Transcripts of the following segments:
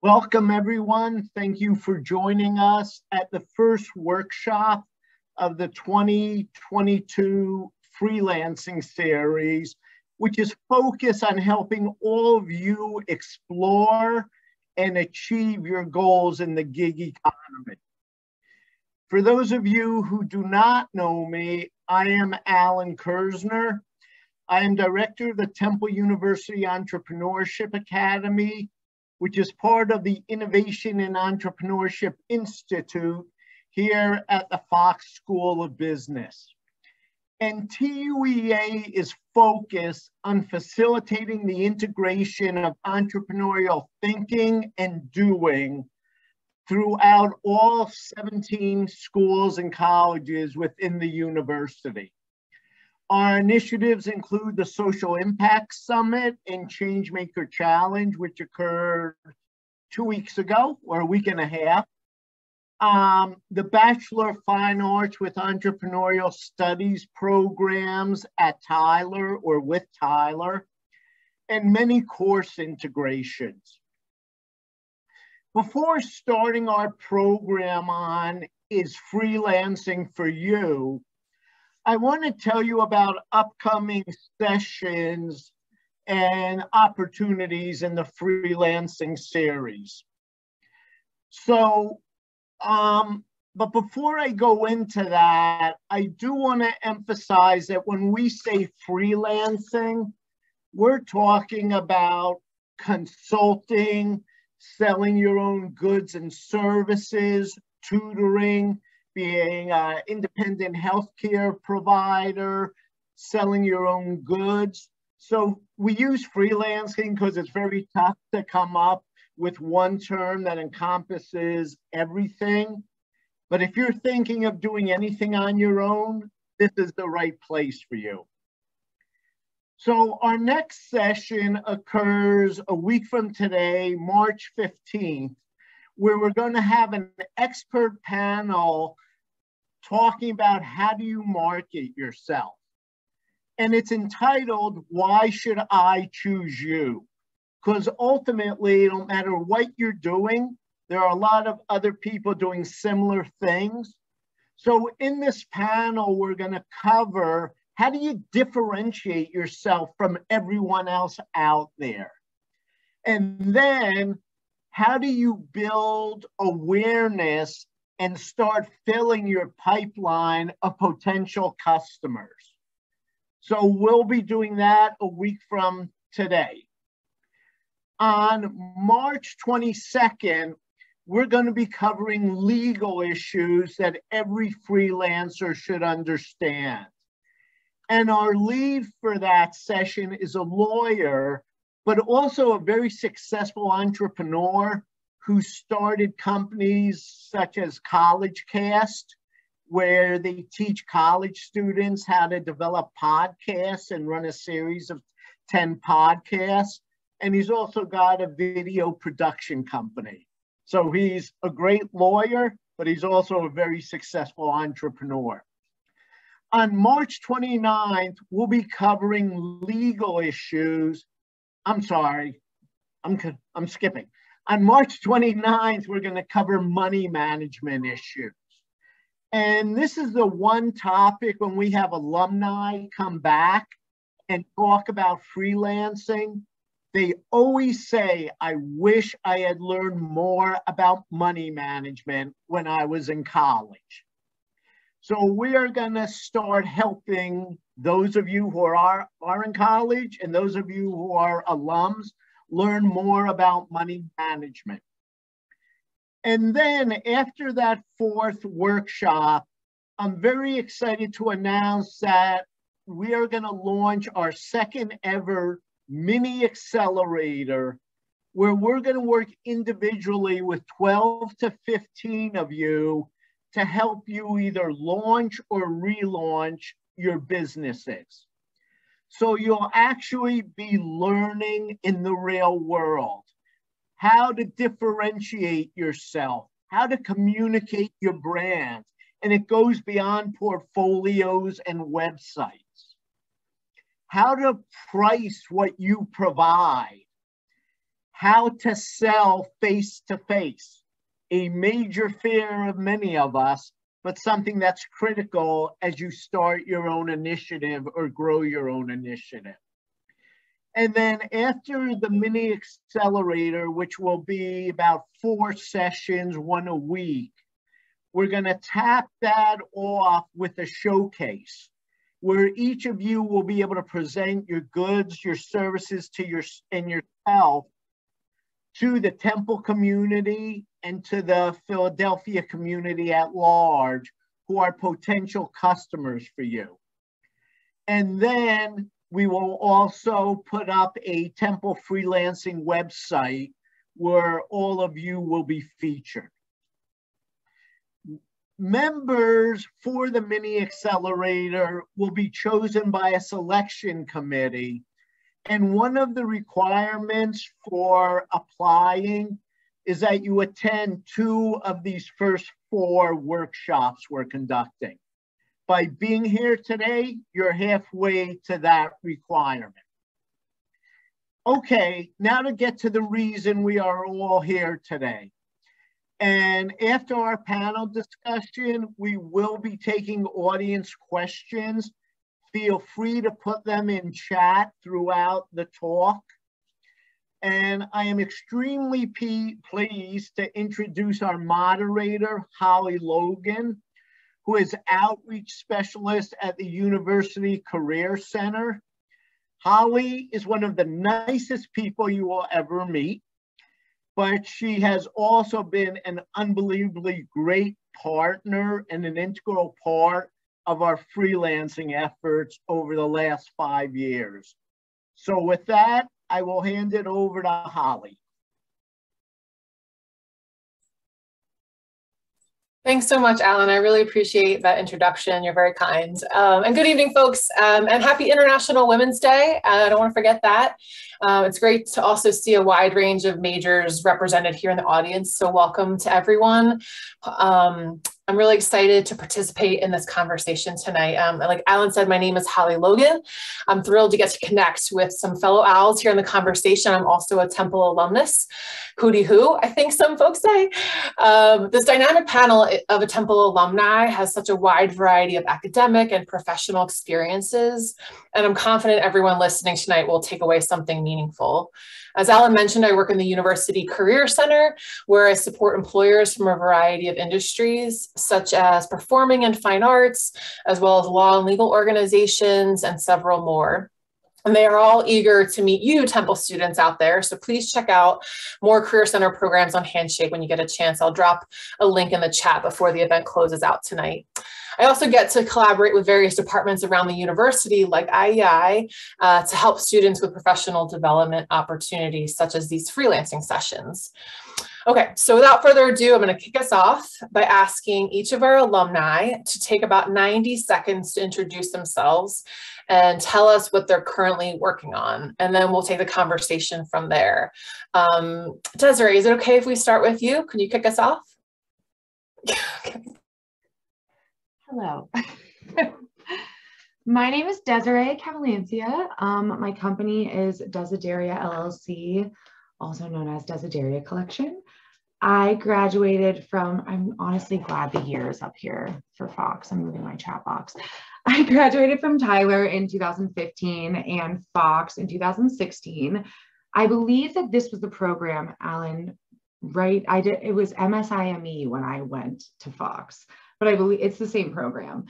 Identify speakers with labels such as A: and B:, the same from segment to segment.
A: Welcome, everyone. Thank you for joining us at the first workshop of the 2022 Freelancing series, which is focused on helping all of you explore and achieve your goals in the gig economy. For those of you who do not know me, I am Alan Kersner. I am director of the Temple University Entrepreneurship Academy, which is part of the Innovation and Entrepreneurship Institute here at the Fox School of Business. And TUEA is focused on facilitating the integration of entrepreneurial thinking and doing throughout all 17 schools and colleges within the university. Our initiatives include the Social Impact Summit and Changemaker Challenge, which occurred 2 weeks ago, or a week and a half. The Bachelor of Fine Arts with Entrepreneurial Studies programs at Tyler or with Tyler, and many course integrations. Before starting our program on Is Freelancing for You, I want to tell you about upcoming sessions and opportunities in the freelancing series. So, but before I go into that, I do want to emphasize that when we say freelancing, we're talking about consulting, selling your own goods and services, tutoring, being an independent healthcare provider, selling your own goods. So we use freelancing because it's very tough to come up with one term that encompasses everything. But if you're thinking of doing anything on your own, this is the right place for you. So our next session occurs a week from today, March 15th, where we're going to have an expert panel talking about how do you market yourself. And it's entitled, Why Should I Choose You? Because ultimately, no matter what you're doing, there are a lot of other people doing similar things. So in this panel, we're going to cover how do you differentiate yourself from everyone else out there? And then how do you build awareness and start filling your pipeline of potential customers? So we'll be doing that a week from today. On March 22nd, we're going to be covering legal issues that every freelancer should understand. And our lead for that session is a lawyer, but also a very successful entrepreneur who started companies such as CollegeCast, where they teach college students how to develop podcasts and run a series of 10 podcasts. And he's also got a video production company. So he's a great lawyer, but he's also a very successful entrepreneur. On March 29th, we'll be covering legal issues. I'm sorry, I'm skipping. On March 29th, we're going to cover money management issues. And this is the one topic when we have alumni come back and talk about freelancing. They always say, I wish I had learned more about money management when I was in college. So we are going to start helping those of you who are in college and those of you who are alums learn more about money management. And then after that fourth workshop, I'm very excited to announce that we are going to launch our second ever mini accelerator, where we're going to work individually with 12 to 15 of you to help you either launch or relaunch your businesses. So you'll actually be learning in the real world how to differentiate yourself, how to communicate your brand. And it goes beyond portfolios and websites. How to price what you provide, how to sell face-to-face, a major fear of many of us, but something that's critical as you start your own initiative or grow your own initiative. And then after the mini accelerator, which will be about 4 sessions, 1 a week, we're going to tap that off with a showcase where each of you will be able to present your goods, your services to yourself to the Temple community and to the Philadelphia community at large, who are potential customers for you. And then we will also put up a Temple freelancing website where all of you will be featured. Members for the mini accelerator will be chosen by a selection committee. And one of the requirements for applying is that you attend 2 of these first 4 workshops we're conducting. By being here today, you're halfway to that requirement. Okay, now to get to the reason we are all here today. And after our panel discussion, we will be taking audience questions. Feel free to put them in chat throughout the talk. And I am extremely pleased to introduce our moderator, Holly Logan, who is outreach specialist at the University Career Center. Holly is one of the nicest people you will ever meet, but she has also been an unbelievably great partner and an integral part of our freelancing efforts over the last 5 years. So with that, I will hand it over to Holly.
B: Thanks so much, Alan. I really appreciate that introduction. You're very kind. And good evening, folks, and happy International Women's Day. I don't want to forget that. It's great to also see a wide range of majors represented here in the audience. So welcome to everyone. I'm really excited to participate in this conversation tonight. Like Alan said, my name is Holly Logan. I'm thrilled to get to connect with some fellow owls here in the conversation. I'm also a Temple alumnus, hooty hoo, I think some folks say. This dynamic panel of a Temple alumni has such a wide variety of academic and professional experiences, and I'm confident everyone listening tonight will take away something meaningful. As Alan mentioned, I work in the University Career Center, where I support employers from a variety of industries, such as performing and fine arts, as well as law and legal organizations, and several more. And they are all eager to meet you, Temple students out there. So please check out more Career Center programs on Handshake when you get a chance. I'll drop a link in the chat before the event closes out tonight. I also get to collaborate with various departments around the university, like IEI, to help students with professional development opportunities, such as these freelancing sessions. Okay, so without further ado, I'm going to kick us off by asking each of our alumni to take about 90 seconds to introduce themselves and tell us what they're currently working on. And then we'll take the conversation from there. Desiree, is it okay if we start with you? Can you kick us off?
C: Okay. Hello. My name is Desiree Cavalencia. My company is Desiree LLC, also known as Desiree Collection. I graduated from, I'm honestly glad the year is up here for Fox. I'm moving my chat box. I graduated from Tyler in 2015 and Fox in 2016. I believe that this was the program, Alan, right? It was MSIME when I went to Fox, but I believe it's the same program.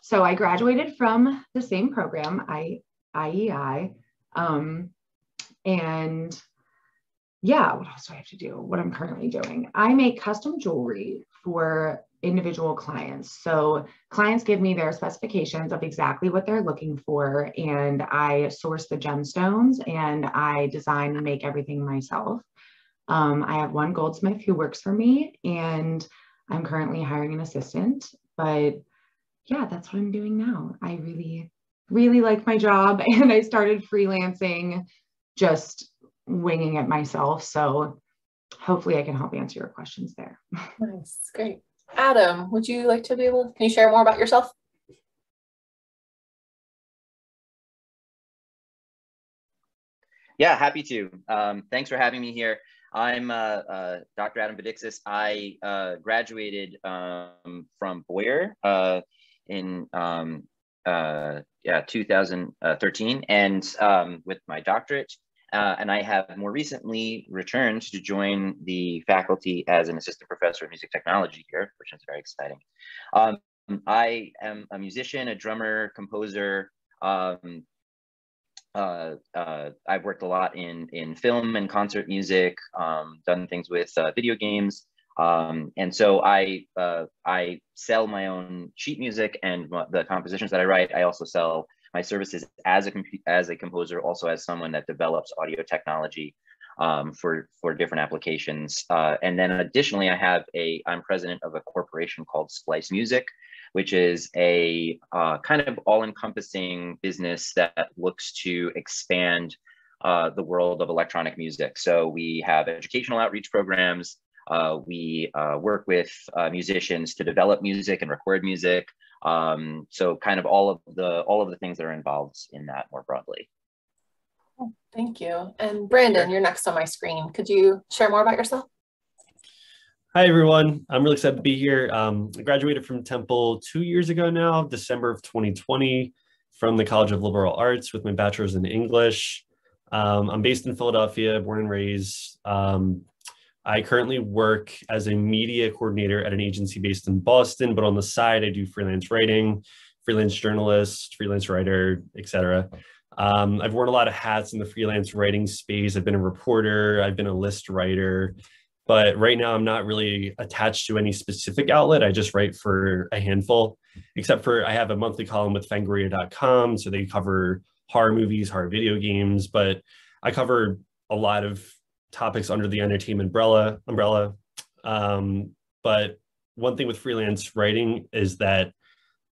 C: So I graduated from the same program, IEI, and yeah, what else do I have to do? What I'm currently doing. I make custom jewelry for individual clients. So clients give me their specifications of exactly what they're looking for, and I source the gemstones and I design and make everything myself. I have one goldsmith who works for me, and I'm currently hiring an assistant, but yeah, that's what I'm doing now. I really, really like my job, and I started freelancing, just winging it myself. So hopefully I can help answer your questions there.
B: Nice, great. Adam, would you like to can you share more about yourself?
D: Yeah, happy to. Thanks for having me here. I'm Dr. Adam Bedixis. I graduated from Boyer in 2013, and with my doctorate. And I have more recently returned to join the faculty as an assistant professor of music technology here, which is very exciting. I am a musician, a drummer, composer. I've worked a lot in film and concert music, done things with video games. And so I sell my own sheet music and the compositions that I write. I also sell my services as a composer, also as someone that develops audio technology for different applications. And then additionally, I'm president of a corporation called Splice Music, which is a kind of all-encompassing business that looks to expand the world of electronic music. So we have educational outreach programs. We work with musicians to develop music and record music. So kind of all of the things that are involved in that more broadly.
B: Thank you. And Brandon, you're next on my screen. Could you share more about yourself?
E: Hi, everyone. I'm really excited to be here. I graduated from Temple 2 years ago now, December of 2020, from the College of Liberal Arts with my bachelor's in English. I'm based in Philadelphia, born and raised. I currently work as a media coordinator at an agency based in Boston, but on the side, I do freelance writing, freelance journalist, freelance writer, etc. I've worn a lot of hats in the freelance writing space. I've been a reporter, I've been a list writer, but right now I'm not really attached to any specific outlet. I just write for a handful, except for I have a monthly column with fangoria.com. So they cover horror movies, horror video games, but I cover a lot of topics under the entertainment umbrella. But one thing with freelance writing is that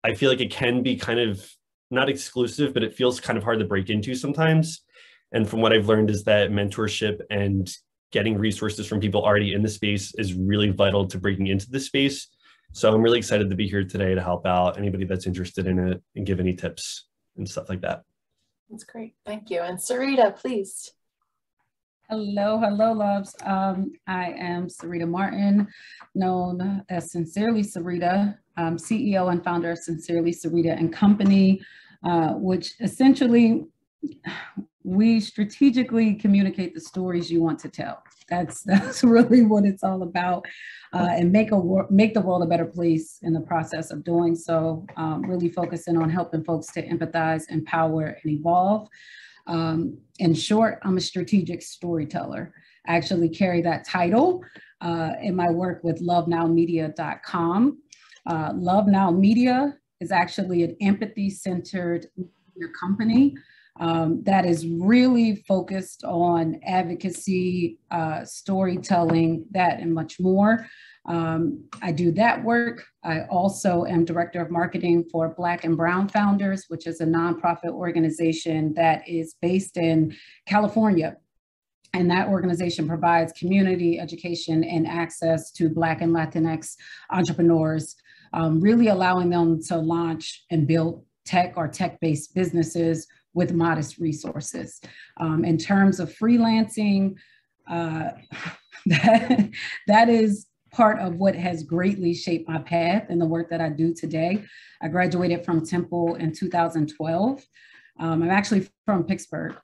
E: I feel like it can be kind of not exclusive, but it feels kind of hard to break into sometimes. And from what I've learned is that mentorship and getting resources from people already in the space is really vital to breaking into the space. So I'm really excited to be here today to help out anybody that's interested in it and give any tips and stuff like that.
B: That's great. Thank you. And Sarita, please.
F: Hello, loves. I am Sarita Martin, known as Sincerely Sarita. I'm CEO and founder of Sincerely Sarita and Company, which essentially we strategically communicate the stories you want to tell. That's really what it's all about, and make the world a better place in the process of doing so. Really focusing on helping folks to empathize, empower, and evolve. In short, I'm a strategic storyteller. I actually carry that title in my work with lovenowmedia.com. Love Now Media is actually an empathy-centered media company that is really focused on advocacy, storytelling, that and much more. I do that work. I also am director of marketing for Black and Brown Founders, which is a nonprofit organization that is based in California. And that organization provides community education and access to Black and Latinx entrepreneurs, really allowing them to launch and build tech or tech-based businesses with modest resources. In terms of freelancing, that is part of what has greatly shaped my path and the work that I do today. I graduated from Temple in 2012. I'm actually from Pittsburgh.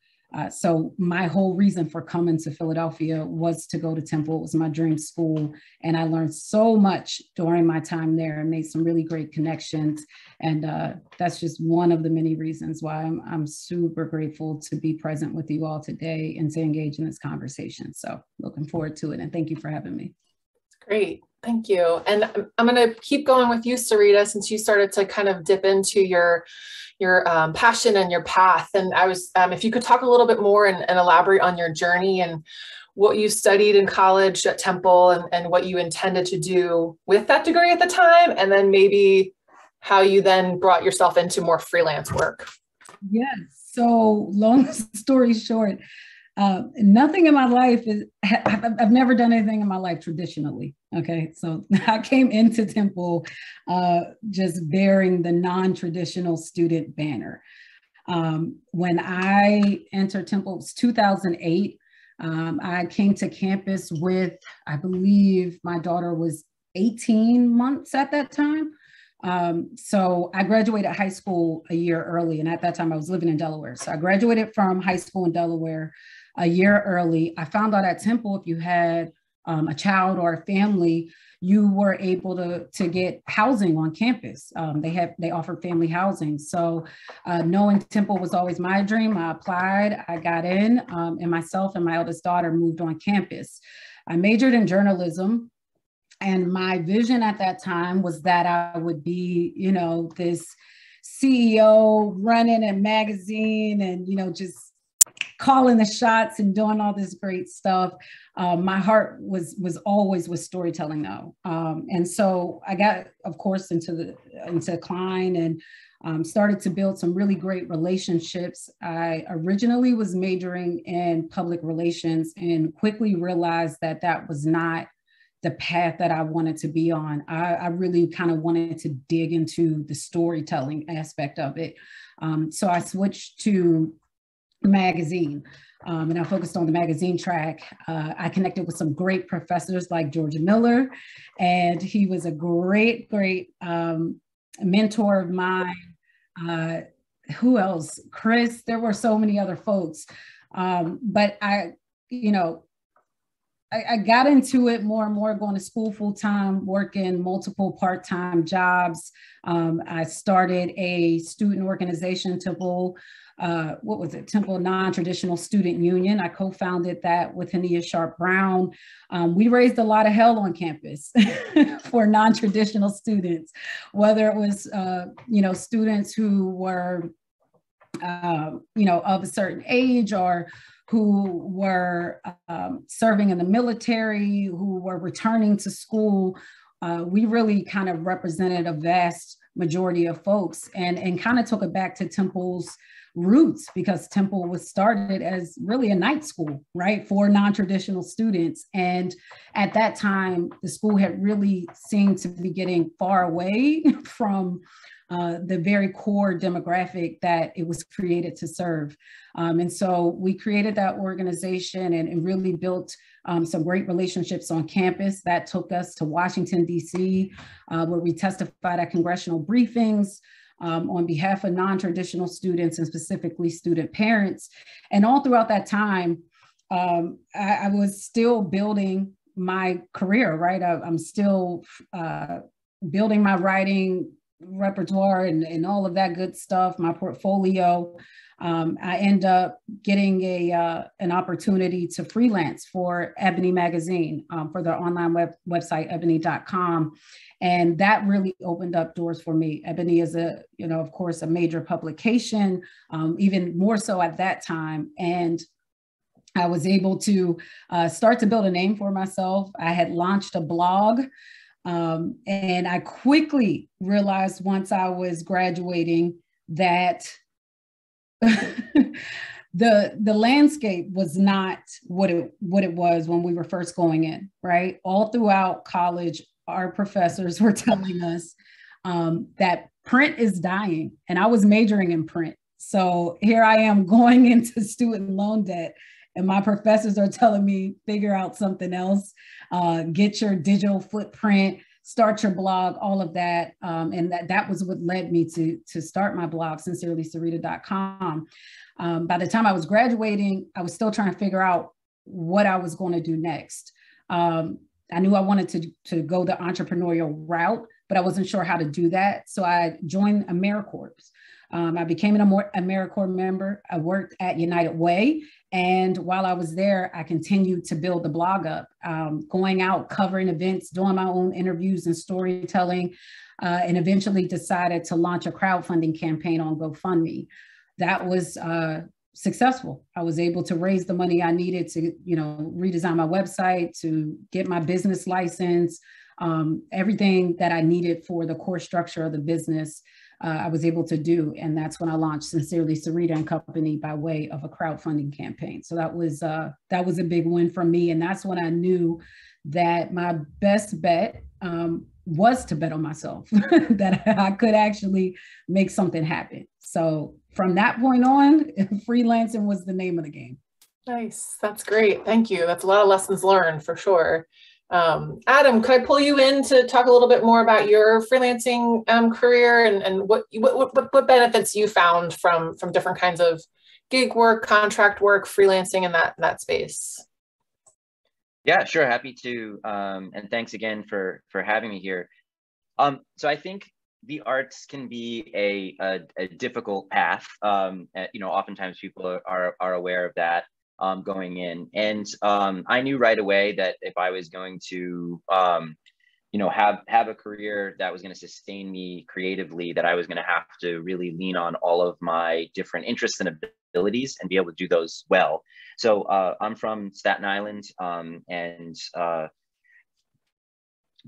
F: So my whole reason for coming to Philadelphia was to go to Temple. It was my dream school. And I learned so much during my time there and made some really great connections. And that's just one of the many reasons why I'm super grateful to be present with you all today and to engage in this conversation. So looking forward to it. And thank you for having me.
B: Great. Thank you. And I'm going to keep going with you, Sarita, since you started to kind of dip into your passion and your path. And I was, if you could talk a little bit more and elaborate on your journey and what you studied in college at Temple and what you intended to do with that degree at the time, and then maybe how you then brought yourself into more freelance work.
F: Yes. So long story short, nothing in my life is, I've never done anything in my life traditionally. Okay. So I came into Temple just bearing the non-traditional student banner. When I entered Temple, it was 2008. I came to campus with, I believe my daughter was 18 months at that time. So I graduated high school a year early. And at that time I was living in Delaware. So I graduated from high school in Delaware a year early. I found out at Temple, if you had a child or a family, you were able to get housing on campus. They offered family housing. So knowing Temple was always my dream, I applied, I got in, and myself and my eldest daughter moved on campus. I majored in journalism. And my vision at that time was that I would be, you know, this CEO running a magazine and, you know, just calling the shots and doing all this great stuff. My heart was always with storytelling though. And so I got, of course, into Klein and started to build some really great relationships. I originally was majoring in public relations and quickly realized that that was not the path that I wanted to be on. I really kind of wanted to dig into the storytelling aspect of it. So I switched to magazine and I focused on the magazine track. I connected with some great professors like Georgia Miller, and he was a great mentor of mine. Who else? Chris, there were so many other folks. But I got into it more and more, going to school full-time, working multiple part-time jobs. I started a student organization, Temple, Temple Non-Traditional Student Union. I co-founded that with Hania Sharp Brown. We raised a lot of hell on campus for non-traditional students, whether it was, students who were, of a certain age, or who were serving in the military, who were returning to school. We really kind of represented a vast majority of folks and kind of took it back to Temple's roots, because Temple was started as really a night school, right, for non-traditional students. And at that time, the school had really seemed to be getting far away from the very core demographic that it was created to serve. And so we created that organization and really built some great relationships on campus. That took us to Washington, D.C., where we testified at congressional briefings on behalf of non-traditional students and specifically student parents. And all throughout that time, I was still building my career, right? I'm still building my writing repertoire and all of that good stuff, my portfolio. I end up getting an opportunity to freelance for Ebony magazine, for their online website, ebony.com. And that really opened up doors for me. Ebony is of course, a major publication, even more so at that time. And I was able to start to build a name for myself. I had launched a blog. And I quickly realized once I was graduating that the landscape was not what it was when we were first going in, right? All throughout college, our professors were telling us that print is dying, and I was majoring in print. So here I am going into student loan debt, and my professors are telling me, figure out something else, get your digital footprint, start your blog, all of that. And that was what led me to start my blog, sincerelysarita.com. By the time I was graduating, I was still trying to figure out what I was going to do next. I knew I wanted to go the entrepreneurial route, but I wasn't sure how to do that. So I joined AmeriCorps. I became an AmeriCorps member. I worked at United Way. And while I was there, I continued to build the blog up, going out, covering events, doing my own interviews and storytelling, and eventually decided to launch a crowdfunding campaign on GoFundMe. That was successful. I was able to raise the money I needed to, redesign my website, to get my business license, everything that I needed for the core structure of the business. I was able to do. And that's when I launched Sincerely Sarita and Company by way of a crowdfunding campaign. So that was a big win for me. And that's when I knew that my best bet was to bet on myself, that I could actually make something happen. So from that point on, freelancing was the name of the game. Nice. That's great. Thank you. That's a lot of lessons learned for sure. Adam, could I pull you in to talk a little bit more about your freelancing career and what benefits you found from different kinds of gig work, contract work, freelancing in that space?
D: Yeah, sure. Happy to. And thanks again for having me here. So I think the arts can be a difficult path. Oftentimes people are aware of that going in. And I knew right away that if I was going to, have a career that was going to sustain me creatively, that I was going to have to really lean on all of my different interests and abilities and be able to do those well. So I'm from Staten Island, and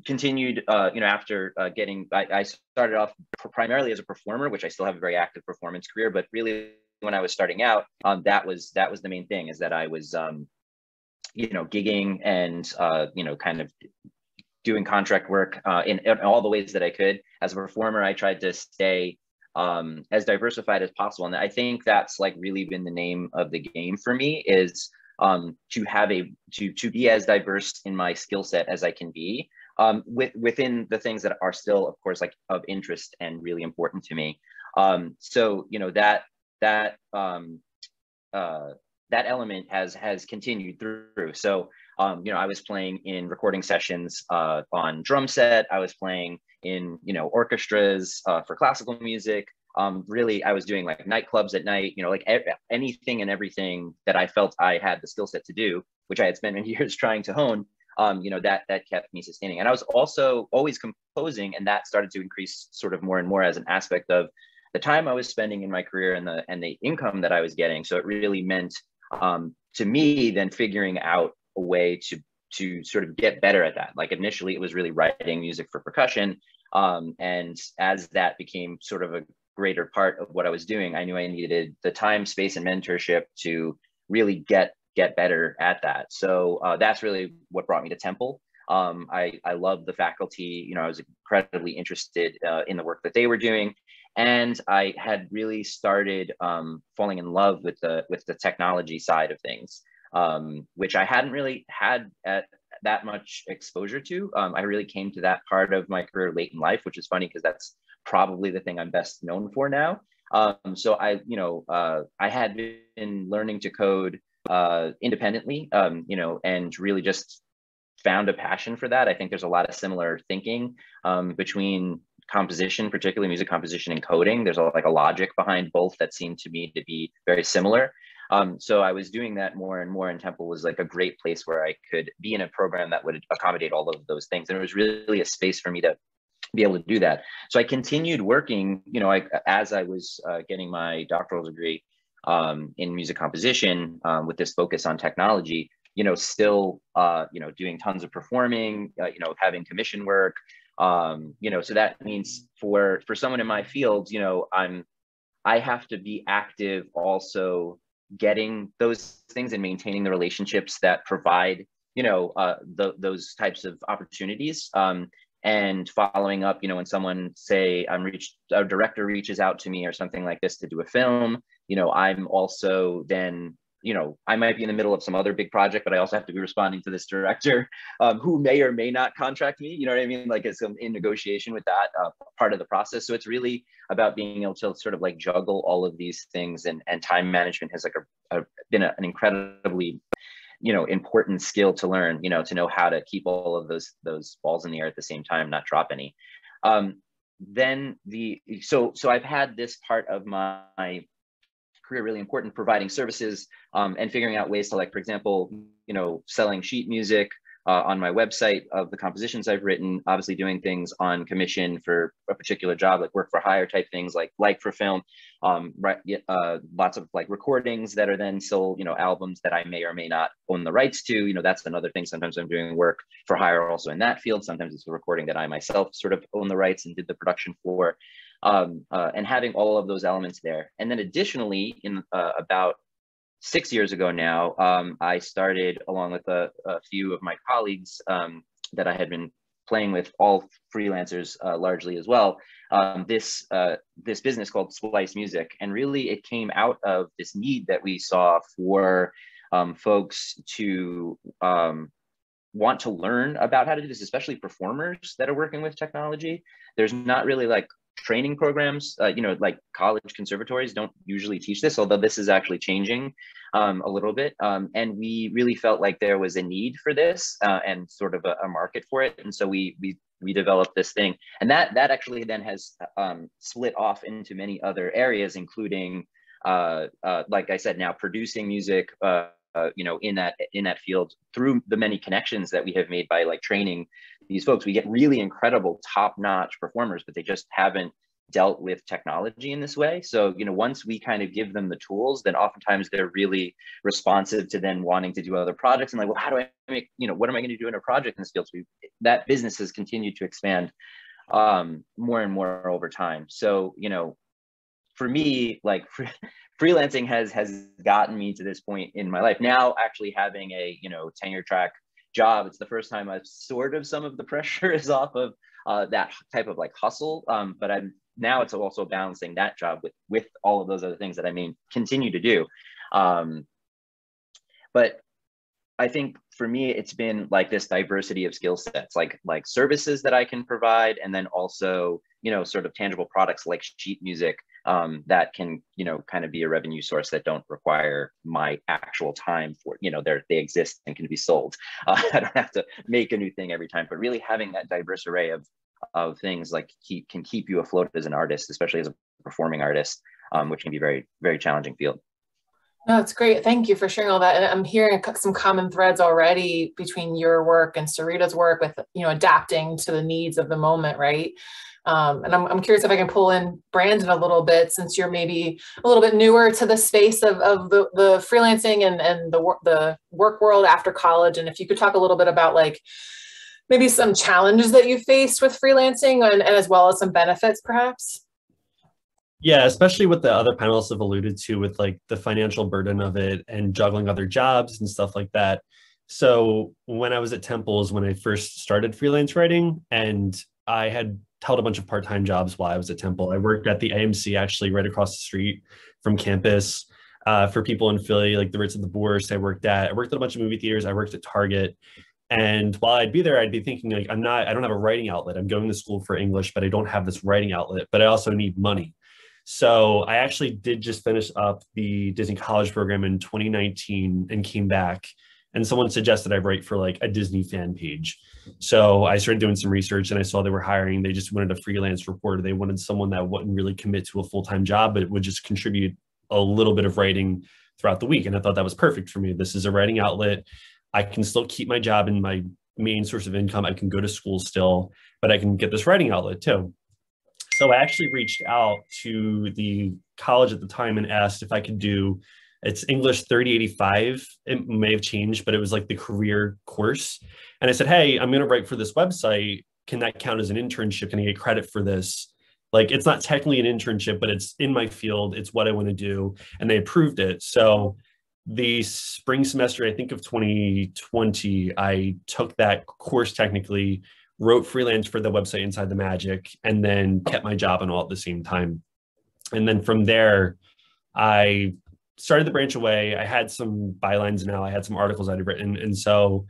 D: continued, after I started off primarily as a performer, which I still have a very active performance career, but really when I was starting out, that was the main thing, is that I was, gigging and, kind of doing contract work in all the ways that I could. As a performer, I tried to stay as diversified as possible. And I think that's like really been the name of the game for me, is to be as diverse in my skill set as I can be, within the things that are still, of course, like of interest and really important to me. So that element has continued through. So I was playing in recording sessions on drum set. I was playing in orchestras for classical music. Really, I was doing like nightclubs at night. Anything and everything that I felt I had the skill set to do, which I had spent many years trying to hone. That kept me sustaining. And I was also always composing, and that started to increase sort of more and more as an aspect of the time I was spending in my career and the income that I was getting. So it really meant to me then figuring out a way to sort of get better at that. Like initially it was really writing music for percussion. And as that became sort of a greater part of what I was doing, I knew I needed the time, space, and mentorship to really get better at that. So that's really what brought me to Temple. I love the faculty. I was incredibly interested in the work that they were doing. And I had really started falling in love with the technology side of things, which I hadn't really had that much exposure to. I really came to that part of my career late in life, which is funny because that's probably the thing I'm best known for now. So I had been learning to code independently, and really just found a passion for that. I think there's a lot of similar thinking between composition, particularly music composition, and coding. There's a logic behind both that seemed to me to be very similar. So I was doing that more and more, and Temple was like a great place where I could be in a program that would accommodate all of those things. And it was really a space for me to be able to do that. So I continued working, as I was getting my doctoral degree in music composition with this focus on technology, still, doing tons of performing, having commission work. So that means for someone in my field, I have to be active also getting those things and maintaining the relationships that provide, those types of opportunities. And following up, when someone say a director reaches out to me or something like this to do a film, I'm also then, I might be in the middle of some other big project, but I also have to be responding to this director who may or may not contract me. You know what I mean? Like it's in negotiation with that part of the process. So it's really about being able to sort of like juggle all of these things, and time management has been an incredibly, important skill to learn, to know how to keep all of those balls in the air at the same time, not drop any. So I've had this part of my career really important, providing services and figuring out ways to, like, for example, selling sheet music on my website of the compositions I've written, obviously doing things on commission for a particular job, like work for hire type things, like for film, lots of like recordings that are then sold, albums that I may or may not own the rights to, that's another thing. Sometimes I'm doing work for hire also in that field. Sometimes it's a recording that I myself sort of own the rights and did the production for. and having all of those elements there. And then additionally, in about 6 years ago now, I started, along with a few of my colleagues that I had been playing with, all freelancers largely as well, this business called Splice Music. And really it came out of this need that we saw for folks to want to learn about how to do this, especially performers that are working with technology. There's not really like training programs, like college conservatories don't usually teach this, although this is actually changing a little bit. And we really felt like there was a need for this and sort of a market for it. And so we developed this thing. And that actually then has split off into many other areas, including, like I said, now producing music, in that field through the many connections that we have made by like training these folks. We get really incredible top-notch performers, but they just haven't dealt with technology in this way. So, once we kind of give them the tools, then oftentimes they're really responsive to then wanting to do other projects and like, well, how do I make, what am I going to do in a project in this field? So that business has continued to expand more and more over time. So, for me, like freelancing has gotten me to this point in my life. Now actually having a, tenure track job, it's the first time I've some of the pressure is off of that type of like hustle. But now it's also balancing that job with all of those other things that I continue to do. But I think for me, it's been like this diversity of skill sets, like services that I can provide, and then also, sort of tangible products like sheet music that can, kind of be a revenue source that don't require my actual time for, they exist and can be sold. I don't have to make a new thing every time, but really having that diverse array of things like can keep you afloat as an artist, especially as a performing artist, which can be very, very challenging field.
B: No, that's great. Thank you for sharing all that. And I'm hearing some common threads already between your work and Sarita's work with, adapting to the needs of the moment, right? And I'm curious if I can pull in Brandon a little bit, since you're maybe a little bit newer to the space of the freelancing and the work world after college. And if you could talk a little bit about like maybe some challenges that you faced with freelancing and as well as some benefits, perhaps.
E: Yeah, especially what the other panelists have alluded to with like the financial burden of it and juggling other jobs and stuff like that. So when I was at Temple is when I first started freelance writing, and I had held a bunch of part-time jobs while I was at Temple. I worked at the AMC actually right across the street from campus. For people in Philly, like the Ritz and the Bourse, I worked at a bunch of movie theaters. I worked at Target. And while I'd be there, I'd be thinking like, I don't have a writing outlet. I'm going to school for English, but I don't have this writing outlet, but I also need money. So I actually did just finish up the Disney College program in 2019 and came back, and someone suggested I write for like a Disney fan page. So I started doing some research and I saw they were hiring. They just wanted a freelance reporter. They wanted someone that wouldn't really commit to a full-time job, but would just contribute a little bit of writing throughout the week. And I thought that was perfect for me. This is a writing outlet. I can still keep my job and my main source of income. I can go to school still, but I can get this writing outlet too. So I actually reached out to the college at the time and asked if I could do, it's English 3085. It may have changed, but it was like the career course. And I said, hey, I'm going to write for this website. Can that count as an internship? Can I get credit for this? Like, it's not technically an internship, but it's in my field. It's what I want to do. And they approved it. So the spring semester, I think of 2020, I took that course technically, wrote freelance for the website Inside the Magic, and then kept my job and all at the same time. And then from there, I started to branch away. I had some bylines now. I had some articles I'd written. And so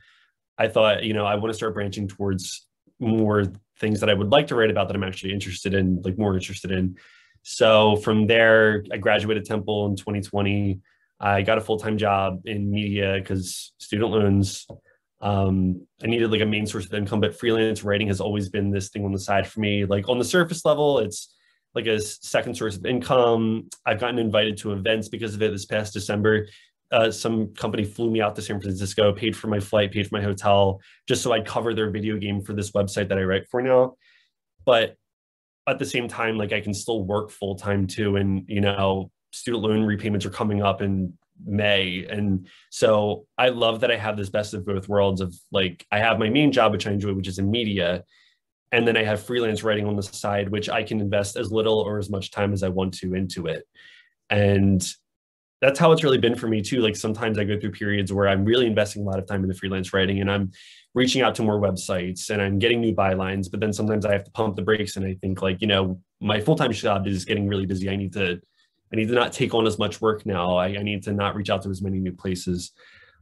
E: I thought, I want to start branching towards more things that I would like to write about that I'm actually interested in, like more interested in. So from there, I graduated Temple in 2020. I got a full-time job in media because student loans. I needed like a main source of income, but freelance writing has always been this thing on the side for me. Like on the surface level, it's like a second source of income. I've gotten invited to events because of it. This past December, some company flew me out to San Francisco, paid for my flight, paid for my hotel, just so I'd cover their video game for this website that I write for now. But at the same time, like I can still work full-time too. And, student loan repayments are coming up in May. And so I love that I have this best of both worlds of like, I have my main job, which I enjoy, which is in media, And then I have freelance writing on the side, which I can invest as little or as much time as I want to into it. And that's how it's really been for me too. Like sometimes I go through periods where I'm really investing a lot of time in the freelance writing and I'm reaching out to more websites and I'm getting new bylines, but then sometimes I have to pump the brakes and I think like, you know, my full-time job is getting really busy. I need to not take on as much work now. I need to not reach out to as many new places.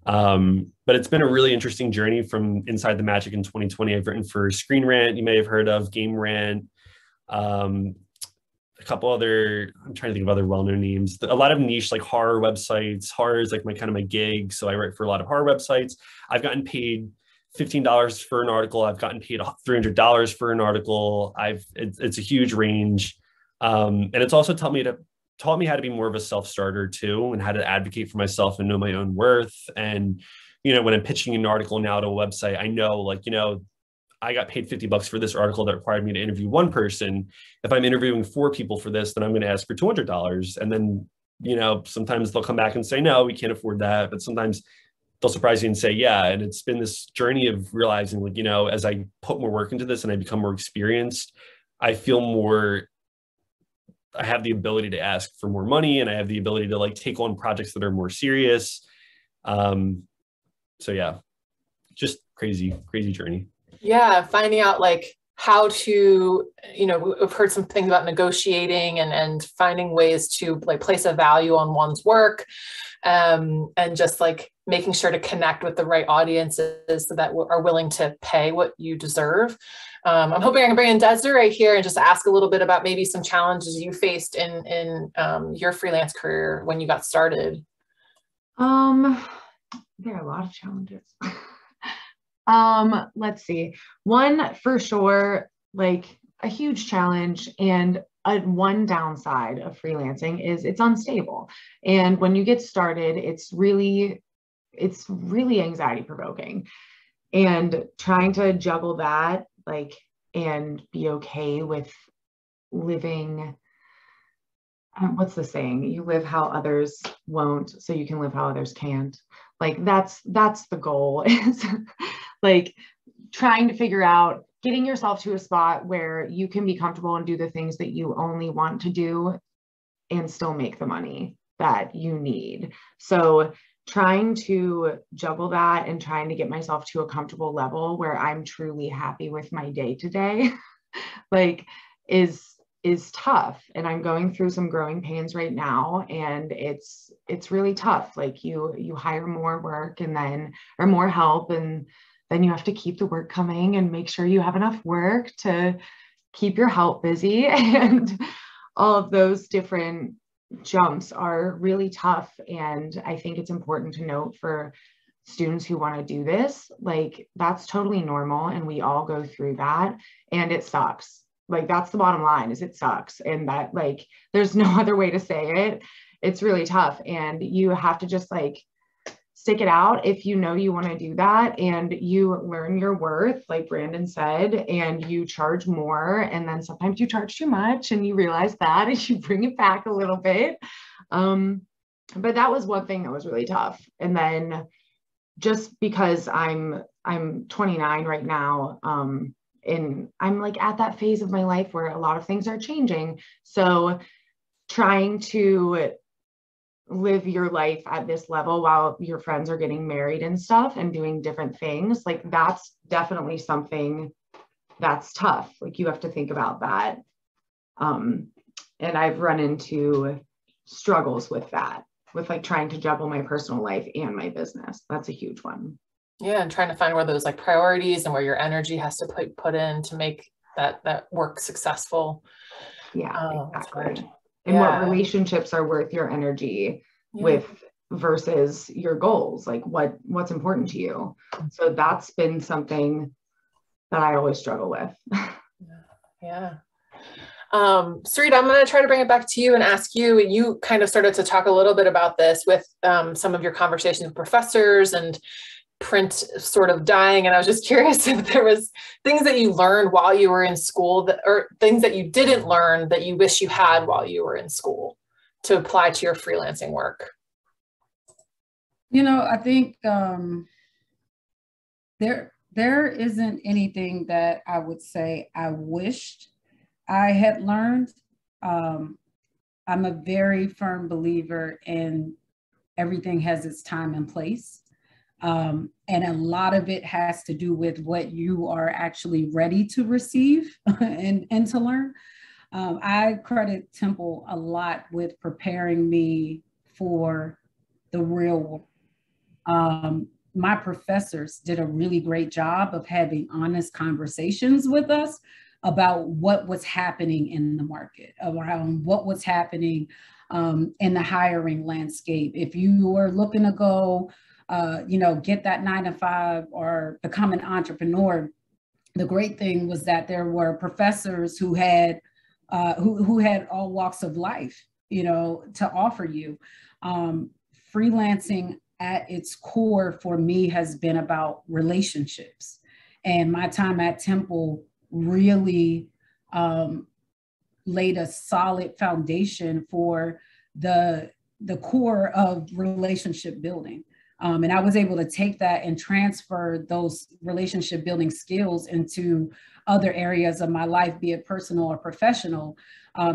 E: But it's been a really interesting journey from Inside the Magic in 2020. I've written for Screen Rant, you may have heard of, Game Rant, a couple other, I'm trying to think of other well-known names, a lot of niche like horror websites. Horror is like my gig. So I write for a lot of horror websites. I've gotten paid $15 for an article. I've gotten paid $300 for an article. It's a huge range. And it's also taught me how to be more of a self-starter too, and how to advocate for myself and know my own worth. And, you know, when I'm pitching an article now to a website, I know like, you know, I got paid $50 for this article that required me to interview one person. If I'm interviewing 4 people for this, then I'm going to ask for $200. And then, you know, sometimes they'll come back and say, no, we can't afford that. But sometimes they'll surprise you and say, yeah. And it's been this journey of realizing like, you know, as I put more work into this and I become more experienced, I feel more, I have the ability to ask for more money and I have the ability to like take on projects that are more serious. So yeah, just crazy journey.
B: Yeah, finding out like how to, you know, we've heard some things about negotiating and finding ways to like place a value on one's work, and just like making sure to connect with the right audiences so that are willing to pay what you deserve. I'm hoping I can bring in Desiree here and just ask a little bit about maybe some challenges you faced in your freelance career when you got started.
C: There are a lot of challenges. Let's see. One for sure, like a huge challenge and one downside of freelancing is it's unstable. And when you get started, it's really anxiety provoking. And trying to juggle that, like, and be okay with living, what's the saying? You live how others won't, so you can live how others can't. Like that's the goal, is like trying to figure out getting yourself to a spot where you can be comfortable and do the things that you only want to do and still make the money that you need. So trying to juggle that and trying to get myself to a comfortable level where I'm truly happy with my day to day, like is tough. And I'm going through some growing pains right now. And it's really tough. Like you hire more work and then, or more help. And then you have to keep the work coming and make sure you have enough work to keep your help busy. And all of those different jumps are really tough. And I think it's important to note for students who want to do this, like that's totally normal. And we all go through that and it sucks. Like that's the bottom line, is it sucks. And that, like, there's no other way to say it. It's really tough. And you have to just like stick it out if you know you want to do that, and you learn your worth, like Brandon said, and you charge more. And then sometimes you charge too much and you realize that and you bring it back a little bit. But that was one thing that was really tough. And then just because I'm 29 right now, and I'm like at that phase of my life where a lot of things are changing. So trying to live your life at this level while your friends are getting married and stuff and doing different things, like that's definitely something that's tough. Like you have to think about that. And I've run into struggles with that, with like trying to juggle my personal life and my business. That's a huge one.
B: Yeah, and trying to find where those like priorities and where your energy has to put in to make that work successful.
C: Yeah, exactly. And what relationships are worth your energy with versus your goals, like what's important to you. So that's been something that I always struggle with.
B: Yeah. Sarita, I'm going to try to bring it back to you and ask you, you kind of started to talk a little bit about this with some of your conversations with professors and print sort of dying. And I was just curious if there was things that you learned while you were in school or things that you didn't learn that you wish you had while you were in school to apply to your freelancing work.
F: You know, I think There isn't anything that I would say I wished I had learned. I'm a very firm believer in everything has its time and place. And a lot of it has to do with what you are actually ready to receive and to learn. I credit Temple a lot with preparing me for the real world. My professors did a really great job of having honest conversations with us about what was happening in the market, around what was happening in the hiring landscape. If you were looking to go, get that 9-to-5 or become an entrepreneur, the great thing was that there were professors who had all walks of life, to offer you. Freelancing at its core for me has been about relationships. And my time at Temple really laid a solid foundation for the core of relationship building. And I was able to take that and transfer those relationship building skills into other areas of my life, be it personal or professional.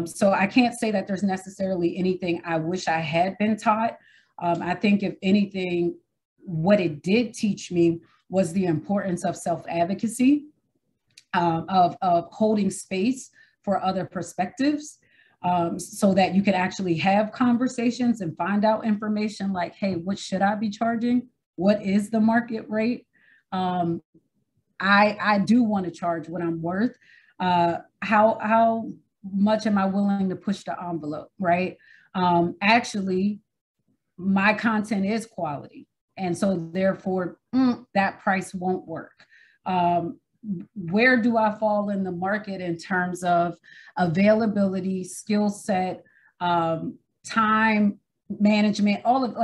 F: So I can't say that there's necessarily anything I wish I had been taught. I think if anything, what it did teach me was the importance of self-advocacy, of holding space for other perspectives, so that you could actually have conversations and find out information like, hey, what should I be charging? What is the market rate? I do want to charge what I'm worth. How much am I willing to push the envelope, right? Actually, my content is quality. And so therefore, that price won't work. Where do I fall in the market in terms of availability, skill set, time management, all of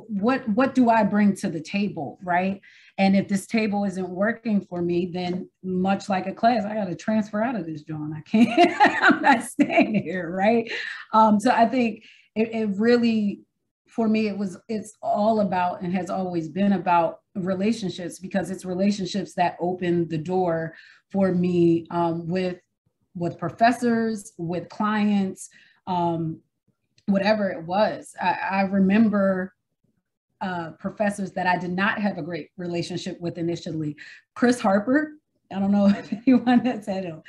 F: what do I bring to the table, right? And if this table isn't working for me, then much like a class, I got to transfer out of this joint. I can't, I'm not staying here, right? So I think it really, for me, it's all about and has always been about relationships, because it's relationships that open the door for me with professors, with clients, whatever it was. I remember professors that I did not have a great relationship with initially. Chris Harper, I don't know if anyone has had him,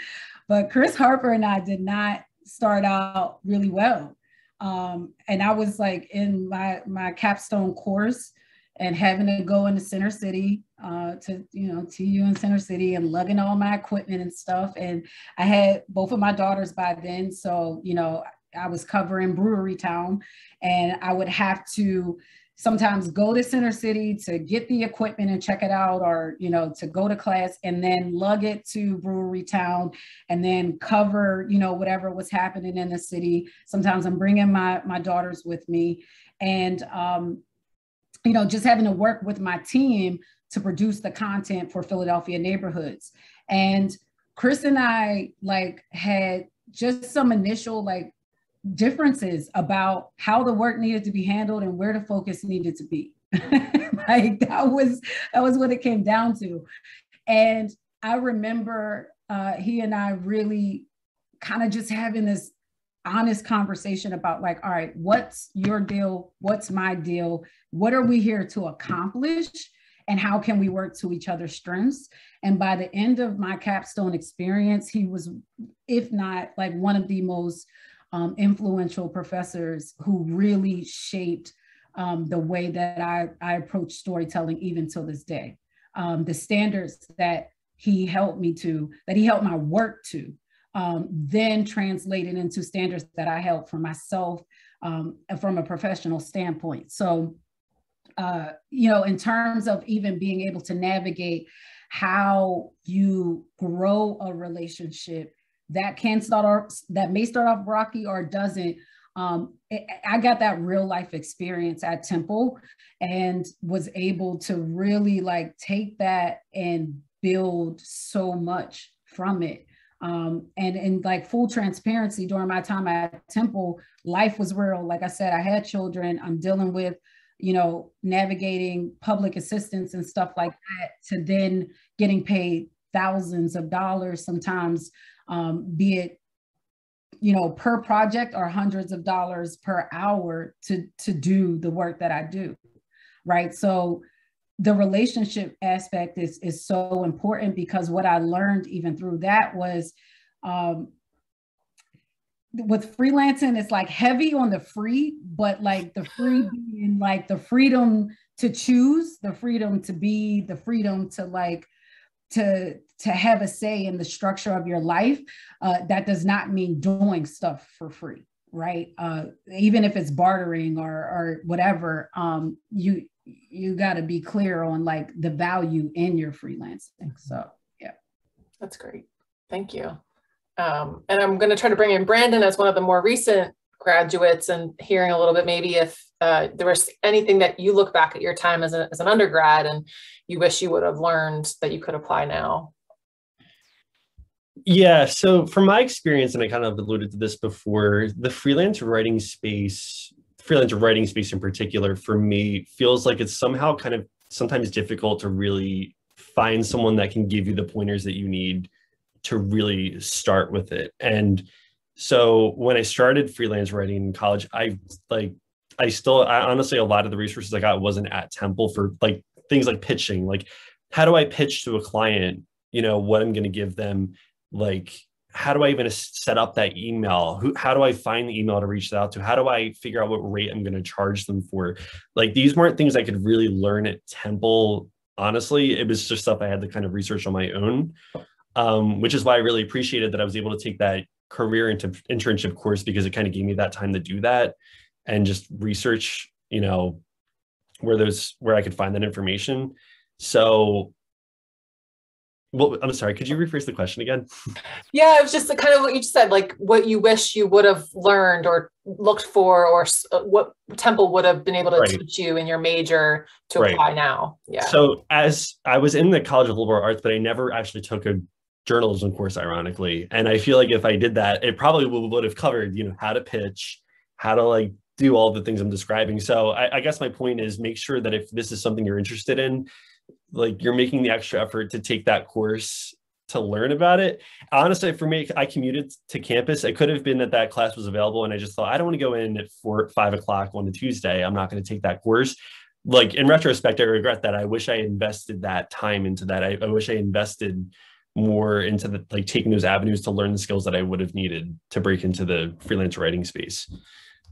F: but Chris Harper and I did not start out really well. And I was like in my capstone course and having to go into Center City to TU in Center City and lugging all my equipment and stuff. And I had both of my daughters by then. So, I was covering Brewery Town, and I would have to sometimes go to Center City to get the equipment and check it out, or, to go to class and then lug it to Brewery Town and then cover, whatever was happening in the city. Sometimes I'm bringing my daughters with me, and, just having to work with my team to produce the content for Philadelphia neighborhoods. And Chris and I had just some initial differences about how the work needed to be handled and where the focus needed to be. That was what it came down to. And I remember he and I really kind of just having this honest conversation about all right, what's your deal? What's my deal? What are we here to accomplish? And how can we work to each other's strengths? And by the end of my capstone experience, he was, if not one of the most influential professors who really shaped the way that I approach storytelling even till this day. The standards that he helped my work to, then translated into standards that I held for myself from a professional standpoint. So, in terms of even being able to navigate how you grow a relationship that may start off rocky or doesn't. I got that real life experience at Temple and was able to really take that and build so much from it. And in full transparency, during my time at Temple, life was real. Like I said, I had children. I'm dealing with you know, navigating public assistance and stuff like that, to then getting paid thousands of dollars sometimes, be it, you know, per project or hundreds of dollars per hour to do the work that I do, right? So the relationship aspect is so important, because what I learned even through that was, with freelancing, it's like heavy on the free, but like the free being like the freedom to choose, the freedom to be, the freedom to like, to have a say in the structure of your life. That does not mean doing stuff for free, right? Even if it's bartering or whatever, you got to be clear on like the value in your freelancing. So yeah.
B: That's great. Thank you. And I'm going to try to bring in Brandon as one of the more recent graduates, and hearing a little bit maybe if there was anything that you look back at your time as an undergrad and you wish you would have learned that you could apply now.
E: Yeah, so from my experience, and I kind of alluded to this before, the freelance writing space in particular, for me, feels like it's somehow kind of sometimes difficult to really find someone that can give you the pointers that you need to really start with it. And so when I started freelance writing in college, I honestly, a lot of the resources I got wasn't at Temple for like things like pitching, like how do I pitch to a client, you know, what I'm going to give them, like how do I even set up that email? How do I find the email to reach out to? How do I figure out what rate I'm going to charge them for? Like these weren't things I could really learn at Temple. Honestly, it was just stuff I had to kind of research on my own, which is why I really appreciated that I was able to take that career internship course, because it kind of gave me that time to do that and just research, you know, where I could find that information. So, well, I'm sorry, could you rephrase the question again?
B: Yeah, it was just the kind of what you said, like what you wish you would have learned or looked for, or what Temple would have been able to teach you in your major to apply now. Yeah. So
E: as I was in the College of Liberal Arts, but I never actually took a journalism course, ironically. And I feel like if I did that, it probably would have covered, you know, how to pitch, how to like do all the things I'm describing. So I guess my point is, make sure that if this is something you're interested in, like you're making the extra effort to take that course to learn about it. Honestly, for me, I commuted to campus. It could have been that class was available, and I just thought, I don't want to go in at 5 o'clock on a Tuesday. I'm not going to take that course. Like in retrospect, I regret that. I wish I invested that time into that. I wish I invested more into the, like taking those avenues to learn the skills that I would have needed to break into the freelance writing space.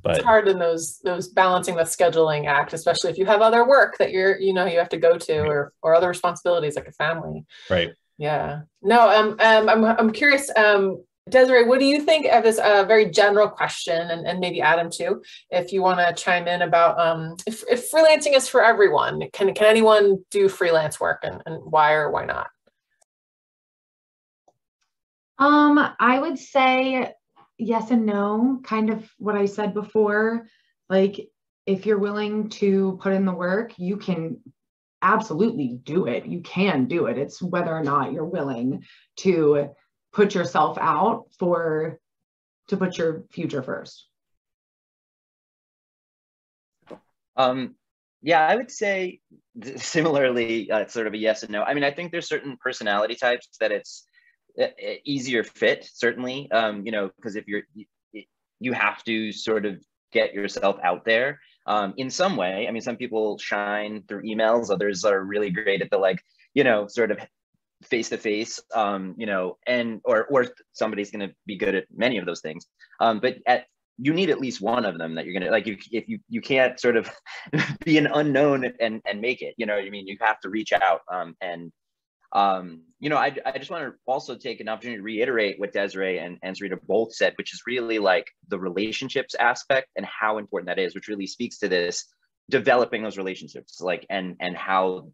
E: But
B: it's hard in those balancing the scheduling act, especially if you have other work that you have to go to, or other responsibilities like a family.
E: Right.
B: Yeah. No, I'm curious, Desiree, what do you think of this very general question, and maybe Adam too, if you want to chime in about if freelancing is for everyone, can anyone do freelance work, and why or why not?
C: I would say yes and no, kind of what I said before. Like, if you're willing to put in the work, you can absolutely do it. You can do it. It's whether or not you're willing to put yourself out to put your future first.
D: Yeah, I would say similarly, sort of a yes and no. I mean, I think there's certain personality types that it's easier fit, certainly, you know, because if you have to sort of get yourself out there in some way. I mean, some people shine through emails, others are really great at the, like, you know, sort of face-to-face, you know, and or somebody's going to be good at many of those things, but you need at least one of them that you're gonna, like, if you can't sort of be an unknown and make it, you know what I mean? You have to reach out, you know, I just want to also take an opportunity to reiterate what Desiree and Sarita both said, which is really like the relationships aspect and how important that is, which really speaks to this developing those relationships, like, and how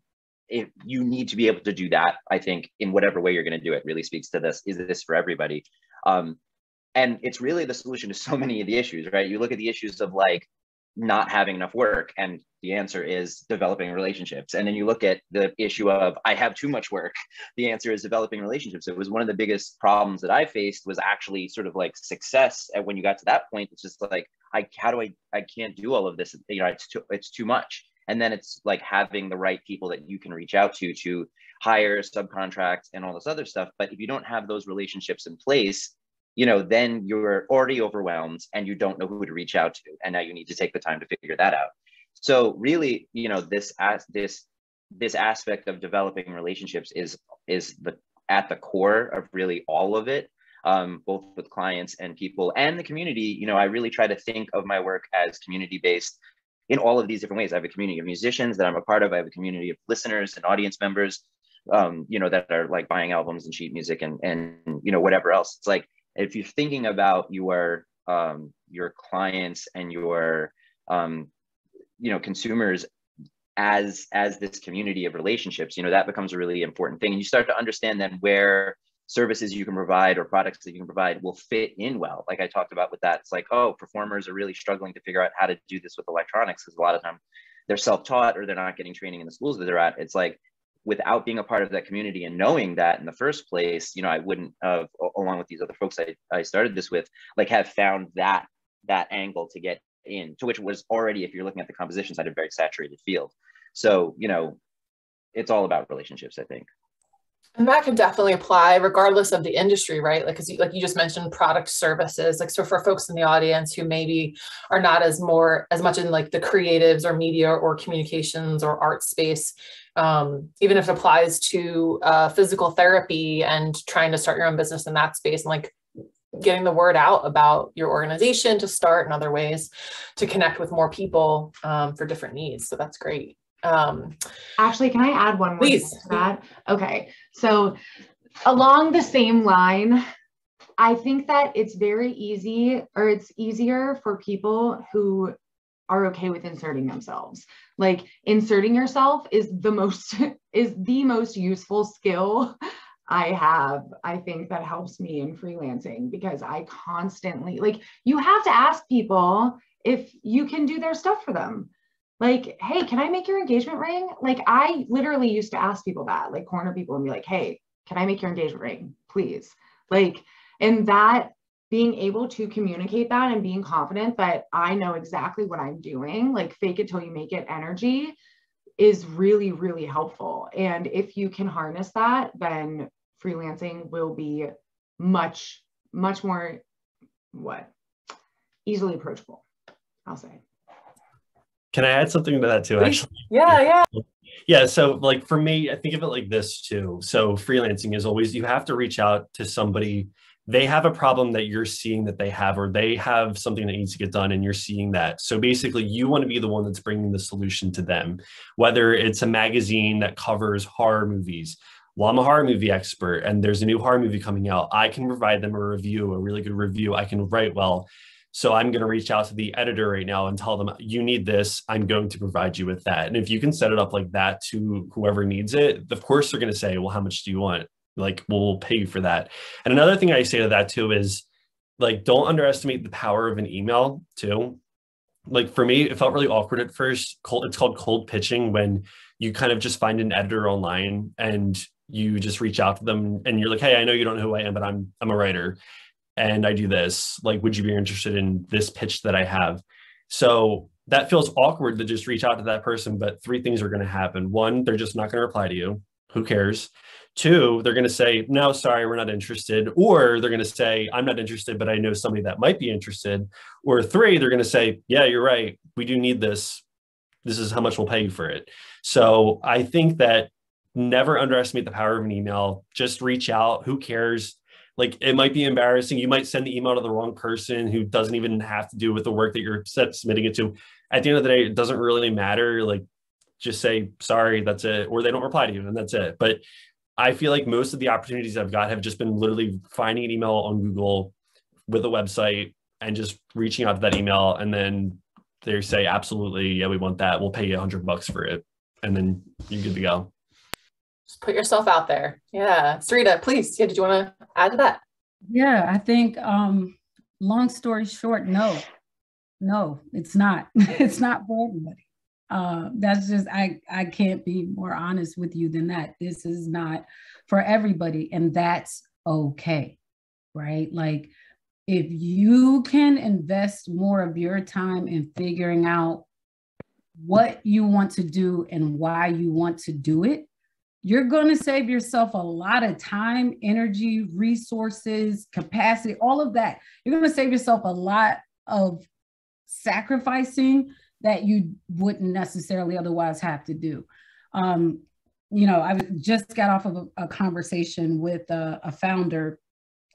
D: if you need to be able to do that, I think in whatever way you're going to do it, really speaks to this. Is this for everybody? And it's really the solution to so many of the issues, right? You look at the issues of like not having enough work, and the answer is developing relationships. And then you look at the issue of I have too much work, the answer is developing relationships. It was one of the biggest problems that I faced, was actually sort of like success. And when you got to that point, it's just like, I can't do all of this. You know, it's too much. And then it's like having the right people that you can reach out to hire, subcontract, and all this other stuff. But if you don't have those relationships in place, you know, then you're already overwhelmed and you don't know who to reach out to. And now you need to take the time to figure that out. So really, you know, this aspect of developing relationships is at the core of really all of it, both with clients and people and the community. You know, I really try to think of my work as community-based in all of these different ways. I have a community of musicians that I'm a part of. I have a community of listeners and audience members, you know, that are like buying albums and sheet music and you know, whatever else. It's like, if you're thinking about your clients and your you know, consumers as this community of relationships, you know, that becomes a really important thing. And you start to understand then where services you can provide or products that you can provide will fit in well. Like I talked about with that, it's like, oh, performers are really struggling to figure out how to do this with electronics, because a lot of time they're self-taught or they're not getting training in the schools that they're at. It's like, without being a part of that community and knowing that in the first place, you know, I wouldn't have, along with these other folks I started this with, like have found that angle to get in, to which was already, if you're looking at the composition side, a very saturated field. So, you know, it's all about relationships, I think.
B: And that can definitely apply regardless of the industry, right? Like, because like you just mentioned product services, like, so for folks in the audience who maybe are not as much in like the creatives or media or communications or art space, even if it applies to physical therapy and trying to start your own business in that space, and like getting the word out about your organization to start in other ways to connect with more people for different needs. So that's great.
C: Actually, can I add one more thing
B: Please.
C: to that? Okay. So along the same line, I think that it's very easy, or it's easier for people who are okay with inserting themselves. Like, inserting yourself is the most useful skill I have. I think that helps me in freelancing, because I constantly, like, you have to ask people if you can do their stuff for them. Like, hey, can I make your engagement ring? Like, I literally used to ask people that, like, corner people and be like, hey, can I make your engagement ring, please? Like, and that, being able to communicate that and being confident that I know exactly what I'm doing, like fake it till you make it energy, is really, really helpful. And if you can harness that, then freelancing will be much, much more, easily approachable, I'll say.
E: Can I add something to that too, actually?
B: Yeah.
E: Yeah. So like for me, I think of it like this too. So freelancing is always, you have to reach out to somebody. They have a problem that you're seeing that they have, or they have something that needs to get done and you're seeing that. So basically you want to be the one that's bringing the solution to them, whether it's a magazine that covers horror movies. Well, I'm a horror movie expert and there's a new horror movie coming out. I can provide them a review, a really good review. I can write well. So I'm going to reach out to the editor right now and tell them, you need this. I'm going to provide you with that. And if you can set it up like that to whoever needs it, of course they're going to say, well, how much do you want? Like, we'll pay you for that. And another thing I say to that too is, like, don't underestimate the power of an email too. Like for me, it felt really awkward at first. It's called cold pitching, when you kind of just find an editor online and you just reach out to them and you're like, hey, I know you don't know who I am, but I'm a writer and I do this. Like, would you be interested in this pitch that I have? So that feels awkward to just reach out to that person, but three things are going to happen. One, they're just not going to reply to you. Who cares? Two, they're going to say, no, sorry, we're not interested. Or they're going to say, I'm not interested, but I know somebody that might be interested. Or three, they're going to say, yeah, you're right. We do need this. This is how much we'll pay you for it. So I think that never underestimate the power of an email. Just reach out. Who cares? Like, it might be embarrassing. You might send the email to the wrong person who doesn't even have to do with the work that you're submitting it to. At the end of the day, it doesn't really matter. Like, just say, sorry, that's it. Or they don't reply to you and that's it. But I feel like most of the opportunities I've got have just been literally finding an email on Google with a website and just reaching out to that email. And then they say, absolutely, yeah, we want that. We'll pay you $100 for it. And then you're good to go.
B: Just put yourself out there. Yeah. Sarita, please. Yeah, did you want to add to that?
F: Yeah, I think long story short, no, it's not. It's not for everybody. That's just, I can't be more honest with you than that. This is not for everybody, and that's okay, right? Like, if you can invest more of your time in figuring out what you want to do and why you want to do it, you're going to save yourself a lot of time, energy, resources, capacity, all of that. You're going to save yourself a lot of sacrificing that you wouldn't necessarily otherwise have to do. You know, I just got off of a conversation with a founder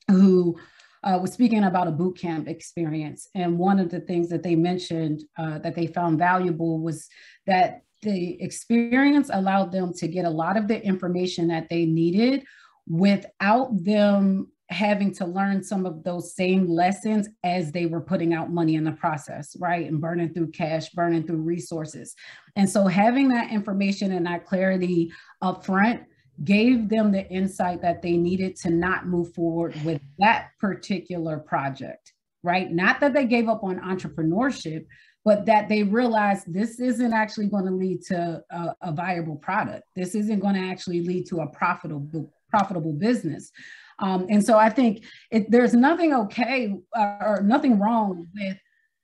F: who was speaking about a boot camp experience. And one of the things that they mentioned that they found valuable was that the experience allowed them to get a lot of the information that they needed without them having to learn some of those same lessons as they were putting out money in the process, right? And burning through cash, burning through resources. And so having that information and that clarity up front gave them the insight that they needed to not move forward with that particular project, right? Not that they gave up on entrepreneurship, but that they realized this isn't actually going to lead to a viable product. This isn't going to actually lead to a profitable business. And so I think there's nothing okay or nothing wrong with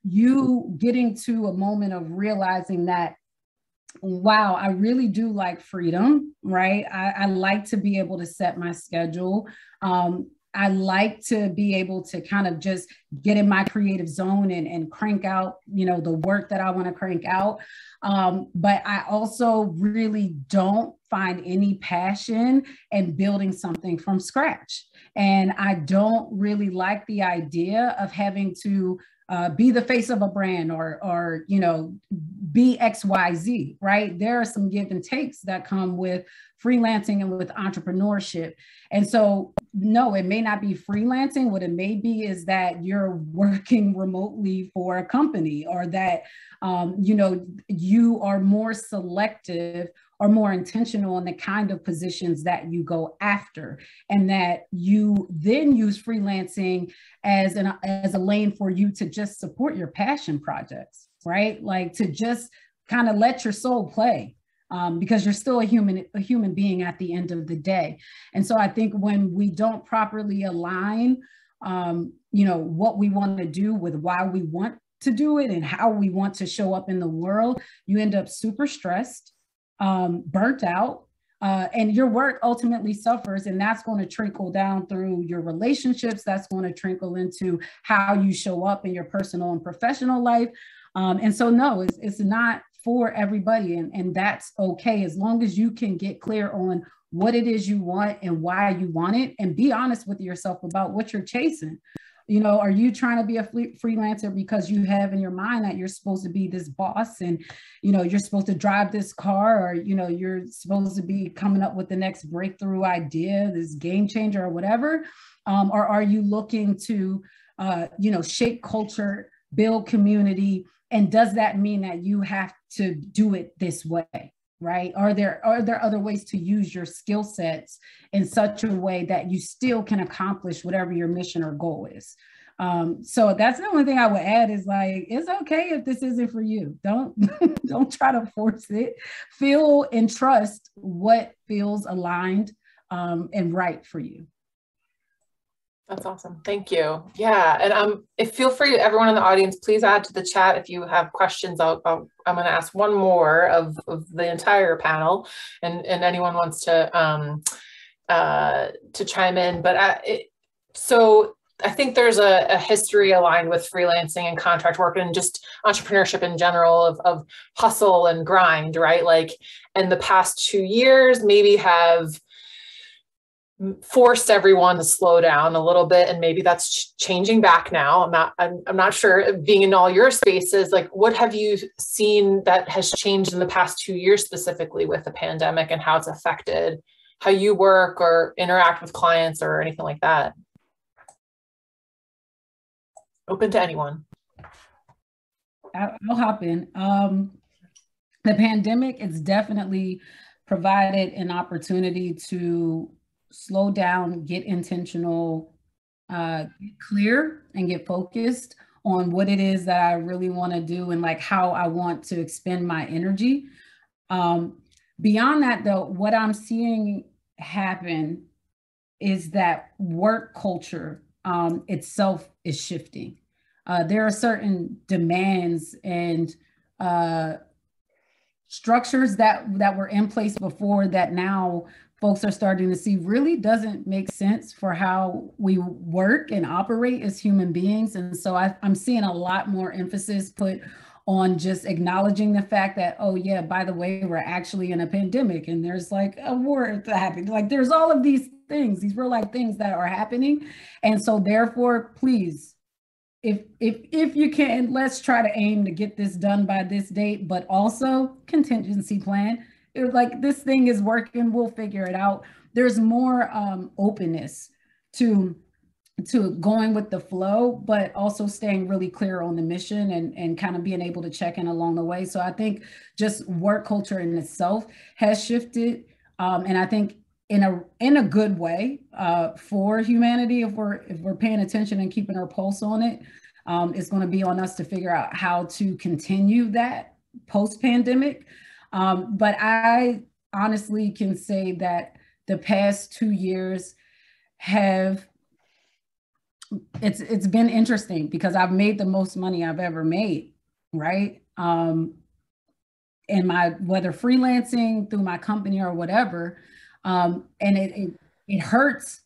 F: you getting to a moment of realizing that, wow, I really do like freedom, right? I like to be able to set my schedule. I like to be able to kind of just get in my creative zone and crank out, you know, the work that I want to crank out. But I also really don't find any passion in building something from scratch. And I don't really like the idea of having to be the face of a brand or, you know, be XYZ, right? There are some give and takes that come with freelancing and with entrepreneurship. And so, no, it may not be freelancing. What it may be is that you're working remotely for a company, or that, you know, you are more selective or more intentional in the kind of positions that you go after, and that you then use freelancing as a lane for you to just support your passion projects, right? Like to just kind of let your soul play. Because you're still a human being at the end of the day. And so I think when we don't properly align, you know, what we want to do with why we want to do it and how we want to show up in the world, you end up super stressed, burnt out, and your work ultimately suffers. And that's going to trickle down through your relationships. That's going to trickle into how you show up in your personal and professional life. And so, no, it's not for everybody. And that's okay, as long as you can get clear on what it is you want and why you want it, and be honest with yourself about what you're chasing. You know, are you trying to be a freelancer because you have in your mind that you're supposed to be this boss and, you know, you're supposed to drive this car, or, you know, you're supposed to be coming up with the next breakthrough idea, this game changer or whatever? Or are you looking to, you know, shape culture, build community? And does that mean that you have to do it this way, right? Are there other ways to use your skill sets in such a way that you still can accomplish whatever your mission or goal is? So that's the only thing I would add is, like, it's okay if this isn't for you. Don't try to force it. Feel and trust what feels aligned and right for you.
B: That's awesome. Thank you. Yeah. And if feel free, everyone in the audience, please add to the chat if you have questions. I'm going to ask one more of the entire panel, and anyone wants to chime in. But so I think there's a history aligned with freelancing and contract work and just entrepreneurship in general of hustle and grind, right? Like, and the past 2 years maybe have forced everyone to slow down a little bit, and maybe that's changing back now. I'm not sure, being in all your spaces, like, what have you seen that has changed in the past 2 years specifically with the pandemic, and how it's affected how you work or interact with clients or anything like that? Open to anyone.
F: I'll hop in. The pandemic, it's definitely provided an opportunity to slow down, get intentional, get clear, and get focused on what it is that I really want to do and, like, how I want to expend my energy. Beyond that, though, what I'm seeing happen is that work culture itself is shifting. There are certain demands and structures that were in place before that now folks are starting to see really doesn't make sense for how we work and operate as human beings. And so I'm seeing a lot more emphasis put on just acknowledging the fact that, oh yeah, by the way, we're actually in a pandemic and there's like a war happening. Like there's all of these things, these real life things that are happening. And so therefore, please, if you can, let's try to aim to get this done by this date, but also contingency plan. Like this thing is working, we'll figure it out. There's more openness to going with the flow, but also staying really clear on the mission and kind of being able to check in along the way. So I think just work culture in itself has shifted. And I think in a good way for humanity, if we're paying attention and keeping our pulse on it, it's going to be on us to figure out how to continue that post-pandemic. But I honestly can say that the past 2 years it's been interesting because I've made the most money I've ever made, right? And whether freelancing through my company or whatever, and it hurts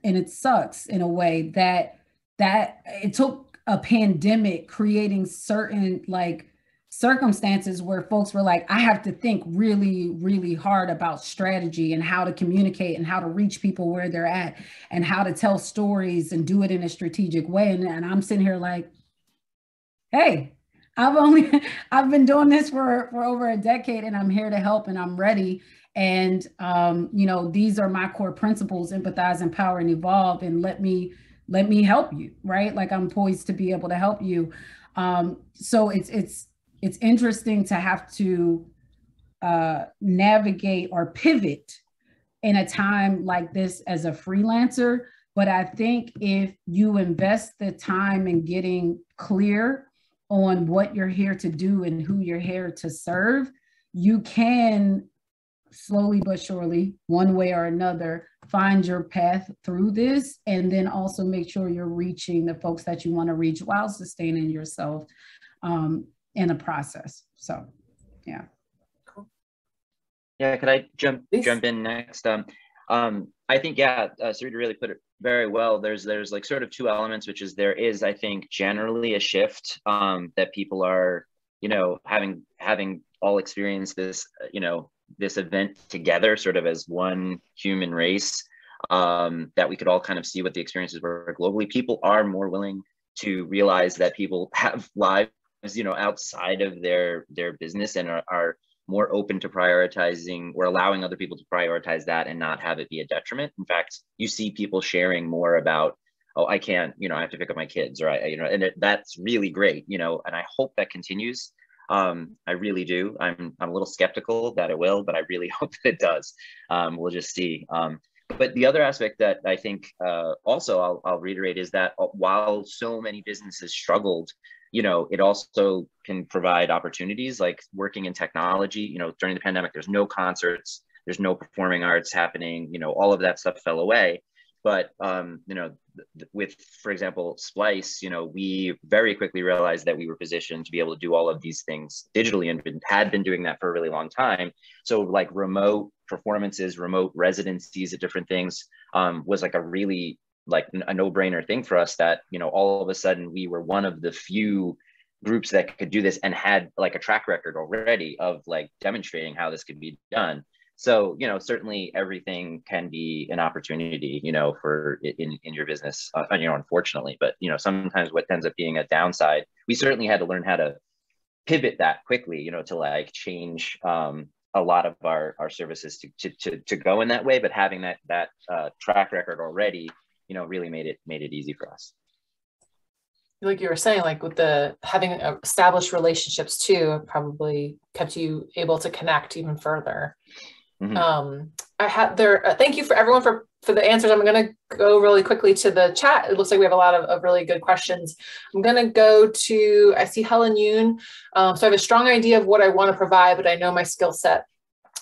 F: and it sucks in a way that it took a pandemic creating certain like circumstances where folks were like, I have to think really, really hard about strategy and how to communicate and how to reach people where they're at and how to tell stories and do it in a strategic way. And I'm sitting here like, hey, I've been doing this for over a decade and I'm here to help and I'm ready. And, these are my core principles: empathize, empower, and evolve. And let me help you, right? Like I'm poised to be able to help you. So it's interesting to have to navigate or pivot in a time like this as a freelancer. But I think if you invest the time in getting clear on what you're here to do and who you're here to serve, you can slowly but surely, one way or another, find your path through this, and then also make sure you're reaching the folks that you want to reach while sustaining yourself in a process. So, yeah.
D: Cool. Yeah, could I jump in next? I think, Sarita really put it very well. There's like sort of two elements, which is there is, I think, generally a shift that people are, having all experienced this, this event together sort of as one human race, that we could all kind of see what the experiences were globally. People are more willing to realize that people have lives, outside of their business and are more open to prioritizing or allowing other people to prioritize that and not have it be a detriment. In fact, you see people sharing more about, oh, I can't, I have to pick up my kids, or that's really great, and I hope that continues. I really do. I'm a little skeptical that it will, but I really hope that it does. We'll just see. But the other aspect that I think also I'll reiterate is that while so many businesses struggled, it also can provide opportunities, like working in technology. During the pandemic, there's no concerts, there's no performing arts happening, all of that stuff fell away. But, with, for example, Splice, we very quickly realized that we were positioned to be able to do all of these things digitally and had been doing that for a really long time. So like remote performances, remote residencies at different things was like a really like a no-brainer thing for us, that, all of a sudden we were one of the few groups that could do this and had like a track record already of like demonstrating how this could be done. So, certainly everything can be an opportunity, for in your business, unfortunately, but, sometimes what ends up being a downside, we certainly had to learn how to pivot that quickly, to like change a lot of our services to go in that way. But having that track record already, really made it easy for us.
B: Like you were saying, like with having established relationships too, probably kept you able to connect even further. Mm-hmm. Thank you for everyone for the answers. I'm going to go really quickly to the chat. It looks like we have a lot of really good questions. I'm going to go to, I see Helen Yoon. So I have a strong idea of what I want to provide, but I know my skill set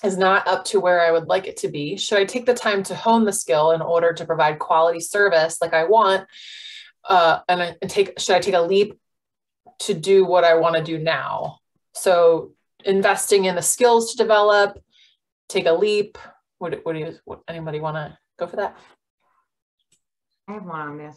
B: is not up to where I would like it to be? Should I take the time to hone the skill in order to provide quality service like I want? Should I take a leap to do what I want to do now? So investing in the skills to develop, take a leap. Anybody want to go for that?
C: I have one on this.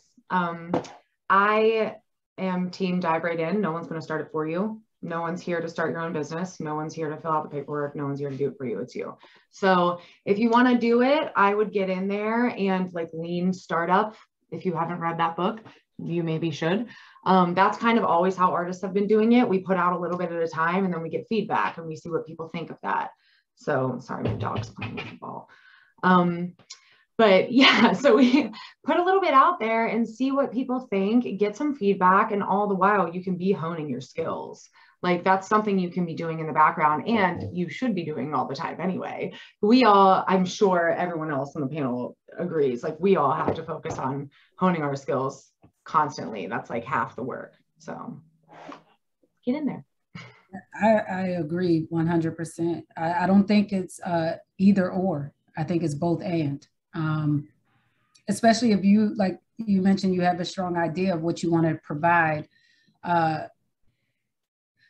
C: I am team dive right in. No one's going to start it for you. No one's here to start your own business. No one's here to fill out the paperwork. No one's here to do it for you. It's you. So if you want to do it, I would get in there and like lean startup. If you haven't read that book, you maybe should. That's kind of always how artists have been doing it. We put out a little bit at a time and then we get feedback and we see what people think of that. So sorry, my dog's playing with the ball. But yeah, so we put a little bit out there and see what people think, get some feedback, and all the while you can be honing your skills. Like that's something you can be doing in the background and you should be doing all the time anyway. We all, I'm sure everyone else on the panel agrees, like we all have to focus on honing our skills constantly. That's like half the work. So get in there.
F: I agree 100%. I don't think it's either or. I think it's both and. Especially if you, like you mentioned, you have a strong idea of what you want to provide.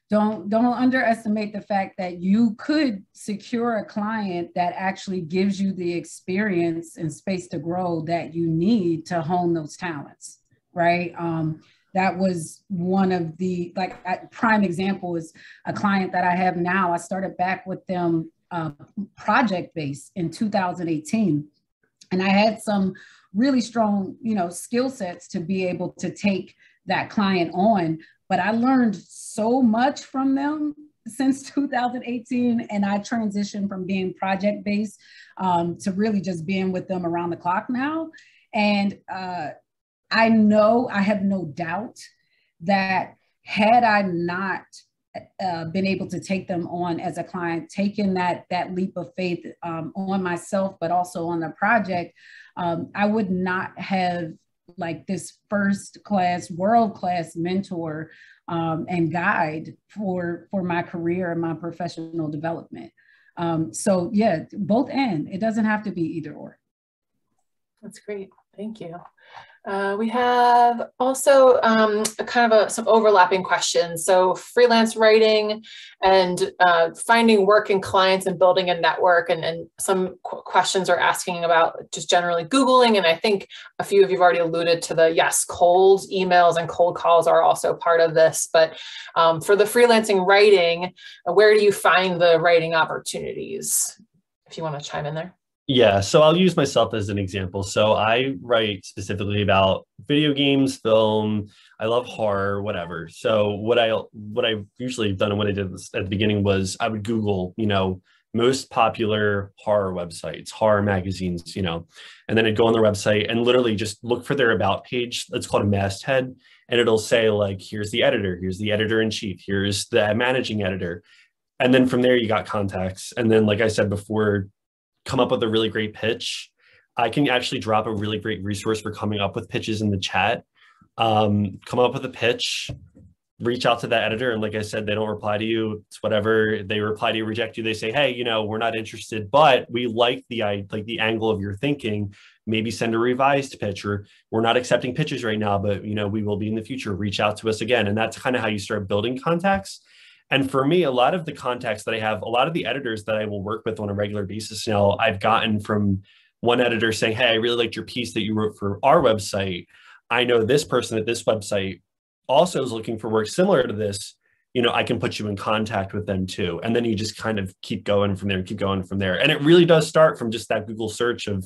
F: Don't underestimate the fact that you could secure a client that actually gives you the experience and space to grow that you need to hone those talents, right? That was one of the, prime example is a client that I have now. I started back with them project-based in 2018. And I had some really strong, skill sets to be able to take that client on. But I learned so much from them since 2018. And I transitioned from being project-based to really just being with them around the clock now. And I have no doubt that had I not been able to take them on as a client, taking that leap of faith on myself, but also on the project, I would not have like this first-class, world-class mentor and guide for my career and my professional development. So yeah, both and. It doesn't have to be either or.
B: That's great. Thank you. We have also some overlapping questions. So freelance writing and finding work and clients and building a network, and some questions are asking about just generally Googling. And I think a few of you have already alluded to cold emails and cold calls are also part of this. But for the freelancing writing, where do you find the writing opportunities? If you want to chime in there.
E: Yeah, so I'll use myself as an example. So I write specifically about video games, film. I love horror, whatever. So what I've usually done and what I did at the beginning was I would Google, most popular horror websites, horror magazines, and then I'd go on their website and literally just look for their about page. It's called a masthead, and it'll say like, here's the editor in chief, here's the managing editor, and then from there you got contacts, and then like I said before, come up with a really great pitch. I can actually drop a really great resource for coming up with pitches in the chat. Come up with a pitch, reach out to that editor. And like I said, they don't reply to you. It's whatever. They reply to you, reject you. They say, hey, we're not interested, but we like the angle of your thinking. Maybe send a revised pitch, or we're not accepting pitches right now, but we will be in the future. Reach out to us again. And that's kind of how you start building contacts. And for me, a lot of the contacts that I have, a lot of the editors that I will work with on a regular basis now, I've gotten from one editor saying, hey, I really liked your piece that you wrote for our website. I know this person at this website also is looking for work similar to this. I can put you in contact with them too. And then you just kind of keep going from there. And it really does start from just that Google search of,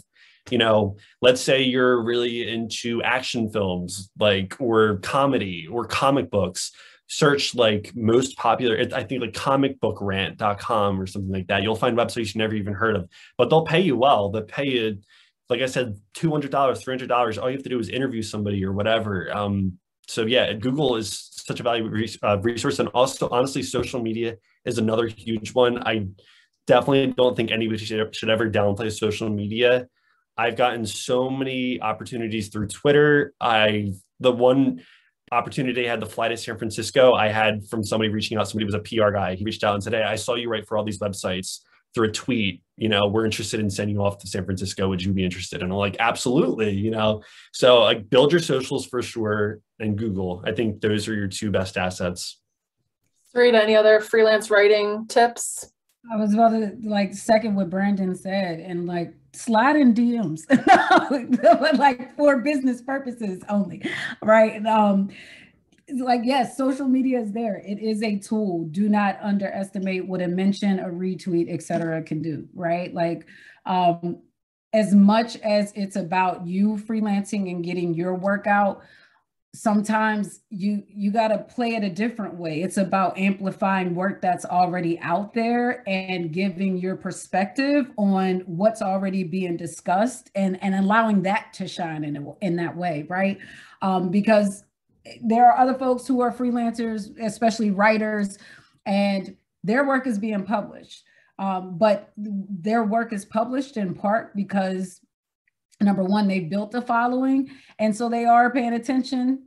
E: let's say you're really into action films, or comedy or comic books. Search most popular, I think comicbookrant.com or something like that. You'll find websites you never even heard of, but they'll pay you well. They'll pay you, like I said, $200, $300. All you have to do is interview somebody or whatever. So yeah, Google is such a valuable resource. And also, honestly, social media is another huge one. I definitely don't think anybody should ever downplay social media. I've gotten so many opportunities through Twitter. The one opportunity I had to fly to San Francisco, I had from somebody reaching out. Somebody was a PR guy. He reached out and said, hey, I saw you write for all these websites. through a tweet, you know, we're interested in sending you off to San Francisco. Would you be interested? And I'm like, absolutely, you know. So like build your socials for sure, and Google. I think those are your two best assets.
B: Sarita, any other freelance writing tips?
F: I was about to like second what Brandon said, and like slide in DMs, but like for business purposes only, right? Like, yes, social media is there. It is a tool. Do not underestimate what a mention, a retweet, et cetera, can do, right? Like, as much as it's about you freelancing and getting your work out, sometimes you got to play it a different way. It's about amplifying work that's already out there and giving your perspective on what's already being discussed, and allowing that to shine in that way, right? Because there are other folks who are freelancers, especially writers, and their work is being published. But their work is published in part because, number one, they've built a following, and so they are paying attention.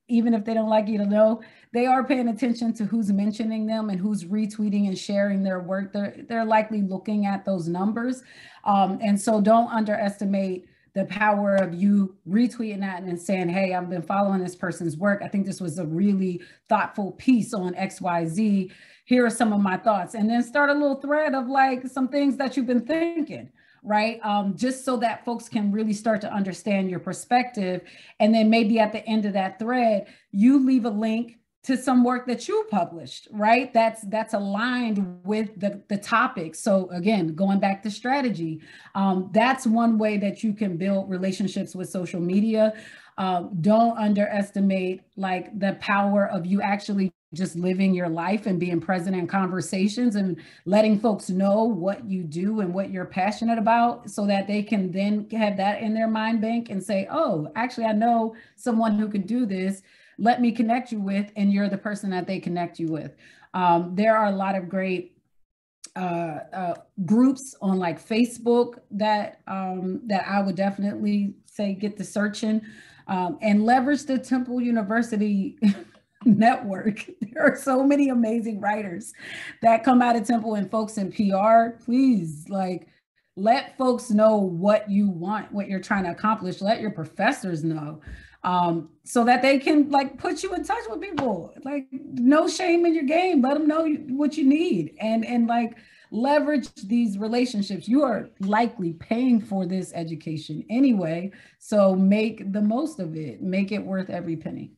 F: Even if they don't like you to know, they are paying attention to who's mentioning them and who's retweeting and sharing their work. They're likely looking at those numbers. And so don't underestimate the power of you retweeting that and saying, hey, I've been following this person's work. I think this was a really thoughtful piece on XYZ. Here are some of my thoughts. And then start a little thread of like some things that you've been thinking, right? Just so that folks can really start to understand your perspective. And then maybe at the end of that thread, you leave a link to some work that you published, right? That's aligned with the topic. So again, going back to strategy, that's one way that you can build relationships with social media. Don't underestimate like the power of you actually just living your life and being present in conversations and letting folks know what you do and what you're passionate about, so that they can then have that in their mind bank and say, oh, actually, I know someone who could do this. Let me connect you with, and you're the person that they connect you with. There are a lot of great groups on like Facebook that I would definitely say get to searching, and leverage the Temple University network. There are so many amazing writers that come out of Temple, and folks in PR, please like let folks know what you want, what you're trying to accomplish. Let your professors know. So that they can like put you in touch with people. Like no shame in your game. Let them know what you need, and like leverage these relationships. You are likely paying for this education anyway, so make the most of it. Make it worth every penny.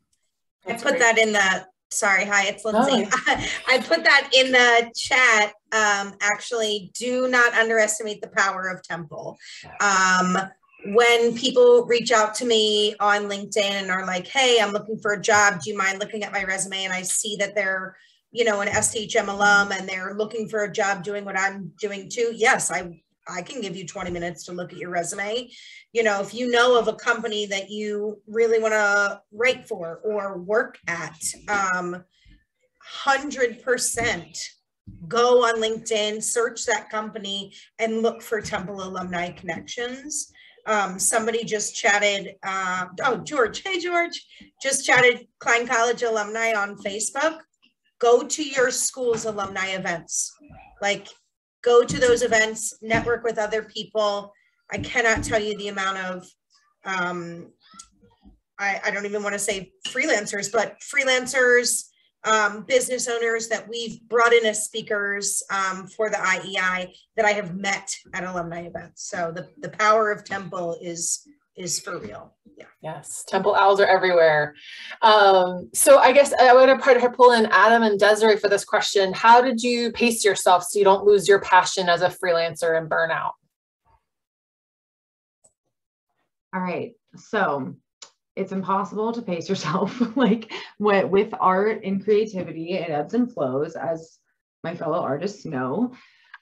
G: I put that in the, sorry, hi, it's Lindsay. Oh. I put that in the chat. Actually, do not underestimate the power of Temple. When people reach out to me on LinkedIn and are like, hey, I'm looking for a job, do you mind looking at my resume? And I see that they're, you know, an STHM alum and they're looking for a job doing what I'm doing too. Yes, I can give you 20 minutes to look at your resume. You know, if you know of a company that you really want to write for or work at, 100% go on LinkedIn, search that company and look for Temple alumni connections. Somebody just chatted, George, hey George, just chatted Klein College alumni on Facebook. Go to your school's alumni events. Like go to those events, network with other people. I cannot tell you the amount of, I don't even want to say freelancers, but freelancers, business owners that we've brought in as speakers for the IEI that I have met at alumni events. So the power of Temple is for real. Yeah.
B: Yes, Temple owls are everywhere. So I guess I would have pull in Adam and Desiree for this question. How did you pace yourself so you don't lose your passion as a freelancer and burn out?
C: All right, so it's impossible to pace yourself. Like with art and creativity, it ebbs and flows, as my fellow artists know.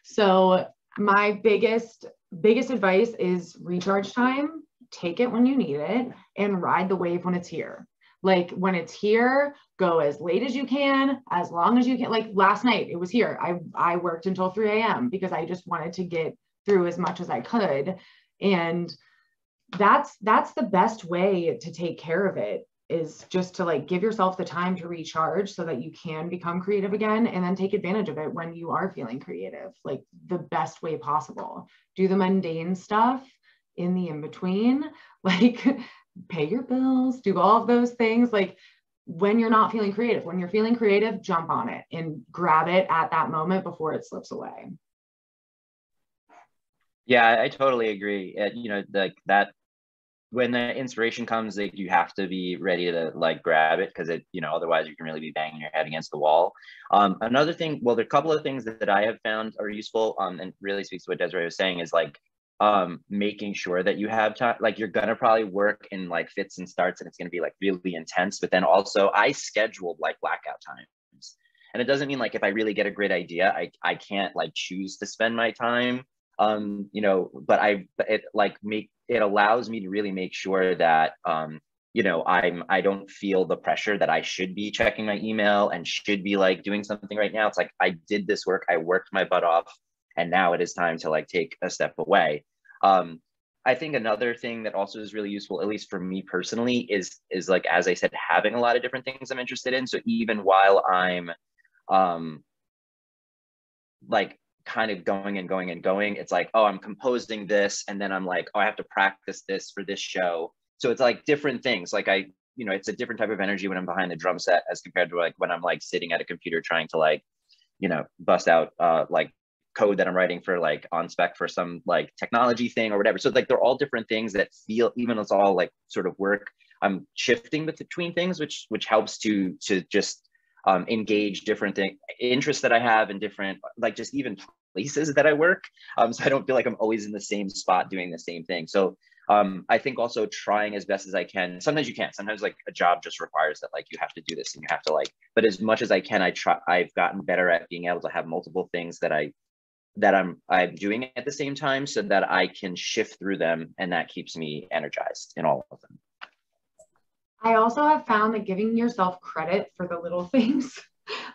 C: So my biggest advice is recharge time. Take it when you need it and ride the wave when it's here. Like when it's here, go as late as you can, as long as you can. Like last night, it was here. I worked until 3 a.m. because I just wanted to get through as much as I could. And that's the best way to take care of it. is just to like give yourself the time to recharge so that you can become creative again, and then take advantage of it when you are feeling creative, like the best way possible. Do the mundane stuff in the in-between, like pay your bills, do all of those things. Like when you're not feeling creative, when you're feeling creative, jump on it and grab it at that moment before it slips away.
D: Yeah, I totally agree. You know, like that, when the inspiration comes, like you have to be ready to like grab it, because it, you know, otherwise you can really be banging your head against the wall. Another thing, well, there are a couple of things that I have found are useful, and really speaks to what Desiree was saying, is like making sure that you have time. Like you're gonna probably work in like fits and starts, and it's gonna be like really intense. But then also, I scheduled like blackout times, and it doesn't mean like if I really get a great idea, I can't like choose to spend my time. You know, but it allows me to really make sure that, you know, I don't feel the pressure that I should be checking my email and should be like doing something right now. It's like, I did this work, I worked my butt off, and now it is time to like take a step away. I think another thing that also is really useful, at least for me personally, is like, as I said, having a lot of different things I'm interested in. So even while I'm like kind of going, it's like, oh, I'm composing this, and then I'm like, oh, I have to practice this for this show. So it's like different things. Like you know, it's a different type of energy when I'm behind the drum set as compared to like when I'm like sitting at a computer trying to like, you know, bust out like code that I'm writing for like on spec for some like technology thing or whatever. So like they're all different things that feel, even though it's all like sort of work, I'm shifting between things, which helps to just engage different interests that I have in different, like just even places that I work. So I don't feel like I'm always in the same spot doing the same thing. So I think also trying as best as I can. Sometimes you can't. Sometimes like a job just requires that like you have to do this and you have to like, but as much as I can, I've gotten better at being able to have multiple things that I'm doing at the same time, so that I can shift through them, and that keeps me energized in all of them.
C: I also have found that giving yourself credit for the little things,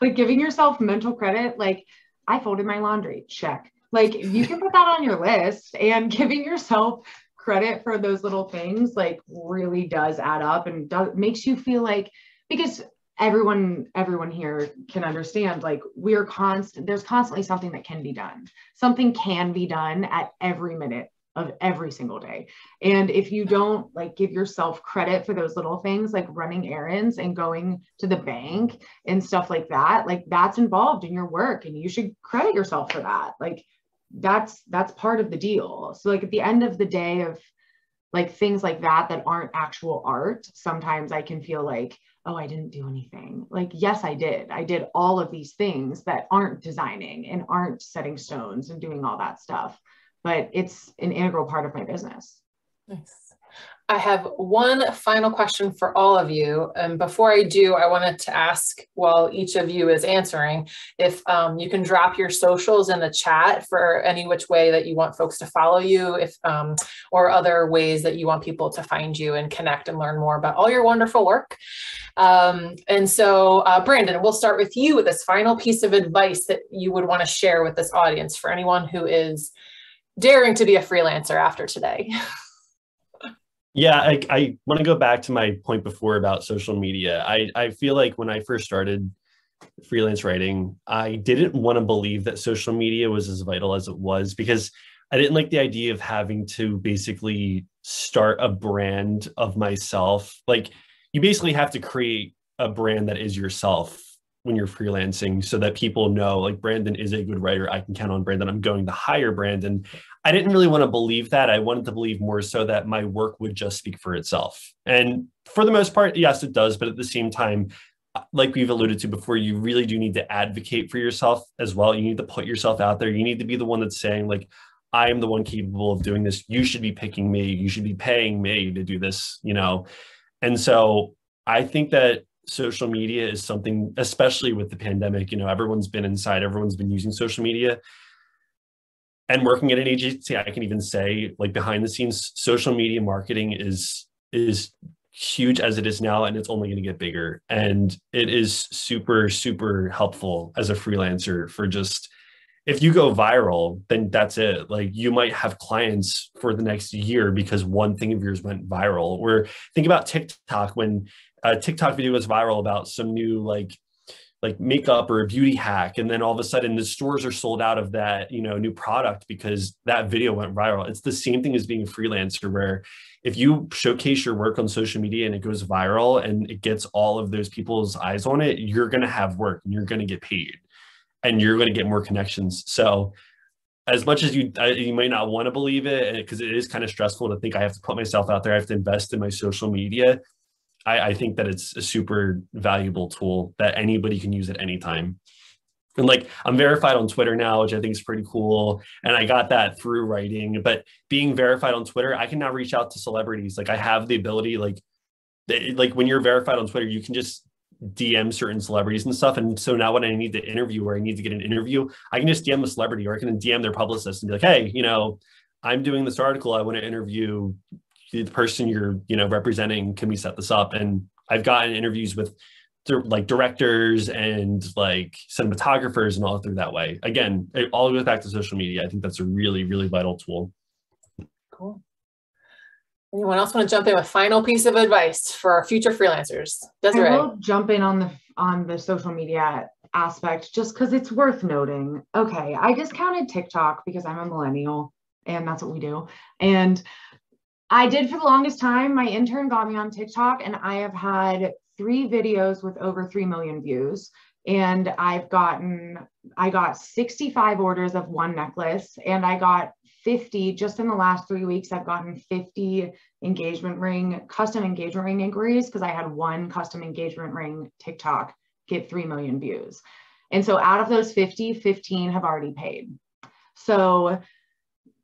C: like giving yourself mental credit, like I folded my laundry, check. Like you can put that on your list, and giving yourself credit for those little things like really does add up, and makes you feel like, because everyone here can understand, like there's constantly something that can be done. Something can be done at every minute of every single day. And if you don't like give yourself credit for those little things, like running errands and going to the bank and stuff like that, like that's involved in your work, and you should credit yourself for that. Like that's part of the deal. So like at the end of the day of like things like that aren't actual art, sometimes I can feel like, oh, I didn't do anything. Like, yes, I did all of these things that aren't designing and aren't setting stones and doing all that stuff, but it's an integral part of my business.
B: Nice. I have one final question for all of you. And before I do, I wanted to ask, while each of you is answering, if you can drop your socials in the chat for any which way that you want folks to follow you, if or other ways that you want people to find you and connect and learn more about all your wonderful work. And so, Brandon, we'll start with you with this final piece of advice that you would want to share with this audience for anyone who is daring to be a freelancer after today.
E: Yeah, I want to go back to my point before about social media. I feel like when I first started freelance writing, I didn't want to believe that social media was as vital as it was, because I didn't like the idea of having to basically start a brand of myself. Like you basically have to create a brand that is yourself when you're freelancing, so that people know like Brandon is a good writer. I can count on Brandon. I'm going to hire Brandon. I didn't really want to believe that. I wanted to believe more so that my work would just speak for itself. And for the most part, yes, it does. But at the same time, like we've alluded to before, you really do need to advocate for yourself as well. You need to put yourself out there. You need to be the one that's saying like, I am the one capable of doing this. You should be picking me. You should be paying me to do this, you know? And so I think that social media is something, especially with the pandemic, you know, everyone's been inside, everyone's been using social media. And working at an agency, I can even say, like behind the scenes, social media marketing is huge as it is now, and it's only going to get bigger. And it is super, super helpful as a freelancer for just if you go viral, then that's it. Like you might have clients for the next year because one thing of yours went viral. Or think about TikTok, when a TikTok video was viral about some new like makeup or a beauty hack, and then all of a sudden the stores are sold out of that, you know, new product because that video went viral. It's the same thing as being a freelancer, where if you showcase your work on social media and it goes viral and it gets all of those people's eyes on it, you're going to have work and you're going to get paid and you're going to get more connections. So as much as you might not want to believe it, because it is kind of stressful to think I have to put myself out there, I have to invest in my social media. I think that it's a super valuable tool that anybody can use at any time. And like, I'm verified on Twitter now, which I think is pretty cool. And I got that through writing, but being verified on Twitter, I can now reach out to celebrities. Like I have the ability, like when you're verified on Twitter, you can just DM certain celebrities and stuff. And so now when I need to interview or I need to get an interview, I can just DM a celebrity, or I can DM their publicist and be like, hey, you know, I'm doing this article. I want to interview the person you're, you know, representing. Can we set this up? And I've gotten interviews with like directors and like cinematographers and all through that way. Again, it all goes back to social media. I think that's a really, really vital tool.
B: Cool. Anyone else want to jump in with final piece of advice for our future freelancers? Desiree.
C: I will jump in on the social media aspect just because it's worth noting. Okay, I discounted TikTok because I'm a millennial and that's what we do. And I did for the longest time. My intern got me on TikTok, and I have had 3 videos with over 3 million views. And I got 65 orders of one necklace, and I got 50 just in the last 3 weeks. I've gotten 50 custom engagement ring inquiries because I had one custom engagement ring TikTok get 3 million views. And so out of those 50, 15 have already paid. So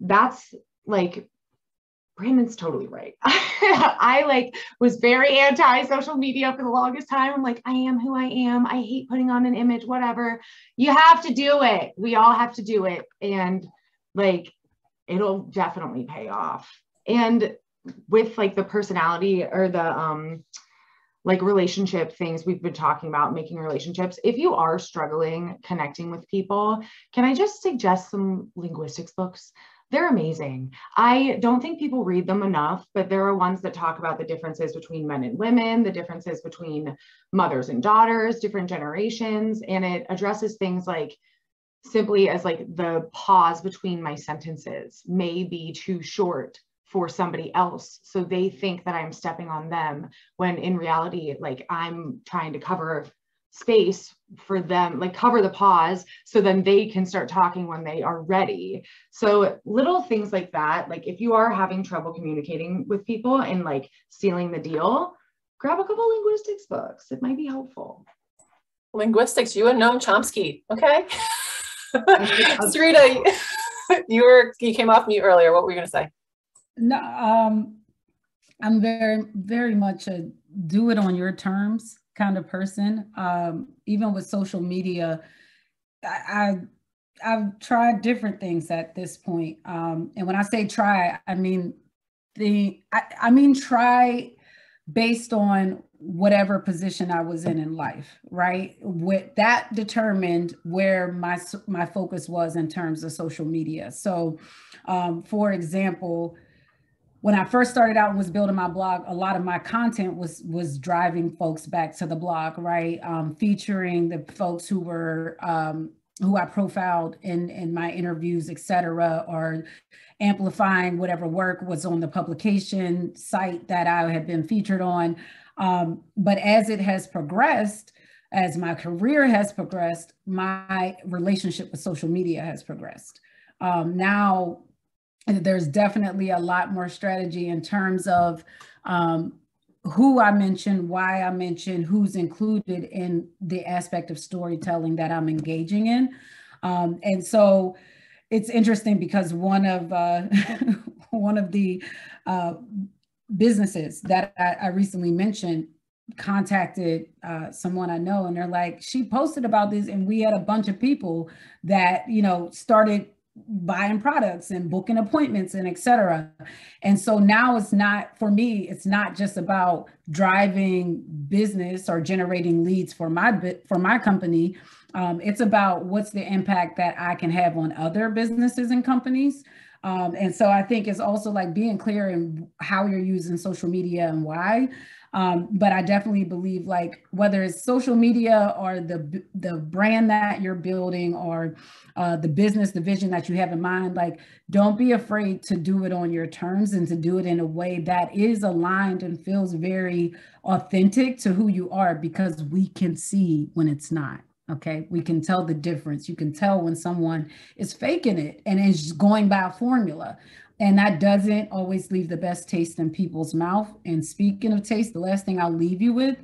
C: that's like, Brandon's totally right. I was very anti social media for the longest time. I'm like, I am who I am. I hate putting on an image, whatever. You have to do it. We all have to do it. And like, it'll definitely pay off. And with like the personality or the like relationship things we've been talking about, making relationships, if you are struggling connecting with people, can I just suggest some linguistics books? They're amazing. I don't think people read them enough, but there are ones that talk about the differences between men and women, the differences between mothers and daughters, different generations, and it addresses things like simply as like the pause between my sentences may be too short for somebody else. So they think that I'm stepping on them when in reality, like I'm trying to cover space for them, like cover the pause so then they can start talking when they are ready. So little things like that, like if you are having trouble communicating with people and like sealing the deal, grab a couple linguistics books. It might be helpful.
B: Linguistics, you and Noam Chomsky. Okay. Sarita, you came off mute earlier. What were you going to say?
F: No, I'm very, very much a do it on your terms kind of person. Even with social media, I've tried different things at this point. And when I say try, I mean try based on whatever position I was in life, right? With that determined where my focus was in terms of social media. So, for example, when I first started out and was building my blog, a lot of my content was driving folks back to the blog, right? Featuring the folks who were who I profiled in my interviews, et cetera, or amplifying whatever work was on the publication site that I had been featured on. But as it has progressed, as my career has progressed, my relationship with social media has progressed. Now, there's definitely a lot more strategy in terms of who I mention, why I mention, who's included in the aspect of storytelling that I'm engaging in. And so it's interesting because one of the businesses that I recently mentioned contacted someone I know, and they're like, she posted about this and we had a bunch of people that, you know, started buying products and booking appointments and etc. And so now it's not, for me, it's not just about driving business or generating leads for my company. It's about what's the impact that I can have on other businesses and companies. And so I think it's also like being clear in how you're using social media and why. But I definitely believe, like, whether it's social media or the brand that you're building or the business, the vision that you have in mind, like, don't be afraid to do it on your terms and to do it in a way that is aligned and feels very authentic to who you are, because we can see when it's not. Okay, we can tell the difference. You can tell when someone is faking it and is going by a formula. And that doesn't always leave the best taste in people's mouth. And speaking of taste, the last thing I'll leave you with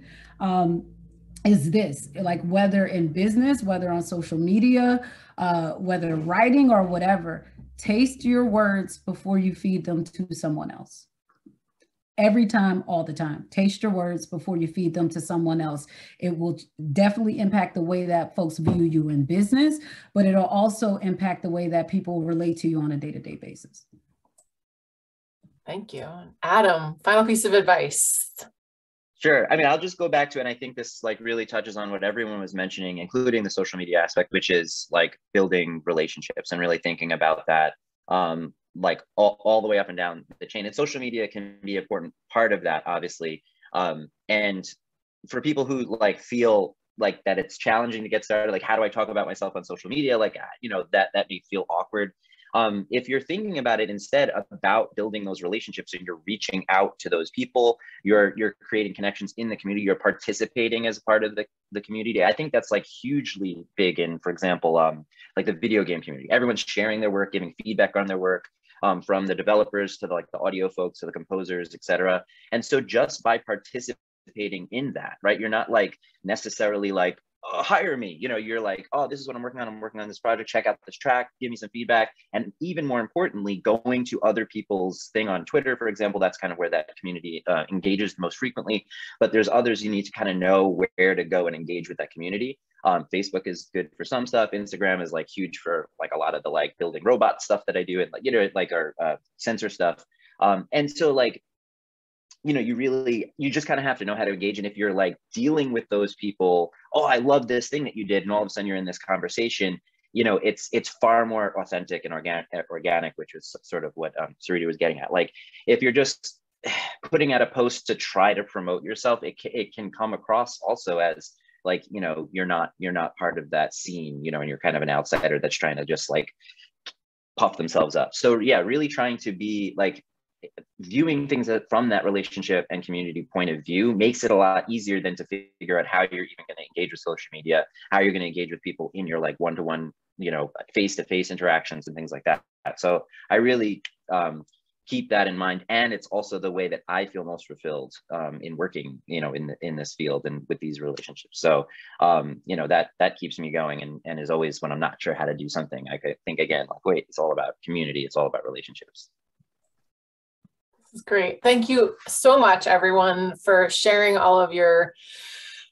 F: is this, like, whether in business, whether on social media, whether writing or whatever, taste your words before you feed them to someone else. Every time, all the time. Taste your words before you feed them to someone else. It will definitely impact the way that folks view you in business, but it'll also impact the way that people relate to you on a day-to-day basis.
B: Thank you. Adam, final piece of advice.
D: Sure. I mean, I'll just go back to it. And I think this like really touches on what everyone was mentioning, including the social media aspect, which is like building relationships and really thinking about that. Like all the way up and down the chain. And social media can be an important part of that, obviously. And for people who like feel like that it's challenging to get started, like, how do I talk about myself on social media? Like, you know, that may feel awkward. If you're thinking about it instead about building those relationships and you're reaching out to those people, you're creating connections in the community, you're participating as part of the community. I think that's like hugely big in, for example, like the video game community. Everyone's sharing their work, giving feedback on their work. From the developers to the audio folks to the composers, et cetera. And so just by participating in that, right, you're not like necessarily like, oh, hire me, you know, you're like, oh, this is what I'm working on this project, check out this track, give me some feedback. And even more importantly, going to other people's thing on Twitter, for example, that's kind of where that community engages the most frequently. But there's others you need to kind of know where to go and engage with that community. Facebook is good for some stuff. Instagram is like huge for like a lot of the like building robot stuff that I do, and like, you know, like our sensor stuff. And so like, you know, you just kind of have to know how to engage. And if you're like dealing with those people, oh, I love this thing that you did, and all of a sudden you're in this conversation, you know, it's far more authentic and organic, which is sort of what Sarita was getting at. Like, if you're just putting out a post to try to promote yourself, it can come across also as like, you know, you're not part of that scene, you know, and you're kind of an outsider that's trying to just like puff themselves up. So yeah, really trying to be like viewing things from that relationship and community point of view makes it a lot easier than to figure out how you're even going to engage with social media, how you're going to engage with people in your like one-to-one, you know, face-to-face interactions and things like that. So I really keep that in mind. And it's also the way that I feel most fulfilled in working, you know, in this field and with these relationships. So, you know, that keeps me going, and is always when I'm not sure how to do something, I could think again, like, wait, it's all about community. It's all about relationships.
B: This is great. Thank you so much, everyone, for sharing all of your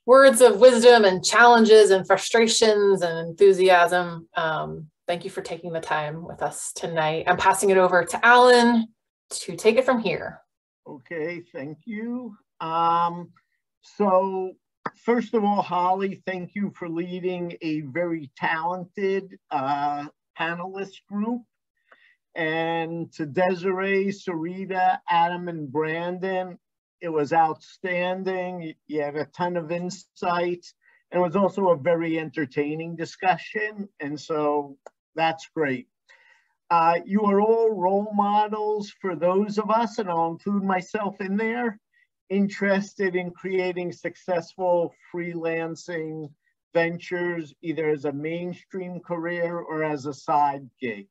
B: words of wisdom and challenges and frustrations and enthusiasm. Thank you for taking the time with us tonight. I'm passing it over to Alan to take it from here.
A: Okay, thank you. So first of all, Holly, thank you for leading a very talented panelist group. And to Desiree, Sarita, Adam, and Brandon, it was outstanding. You had a ton of insight. And it was also a very entertaining discussion. And so that's great. You are all role models for those of us, and I'll include myself in there, interested in creating successful freelancing ventures, either as a mainstream career or as a side gig.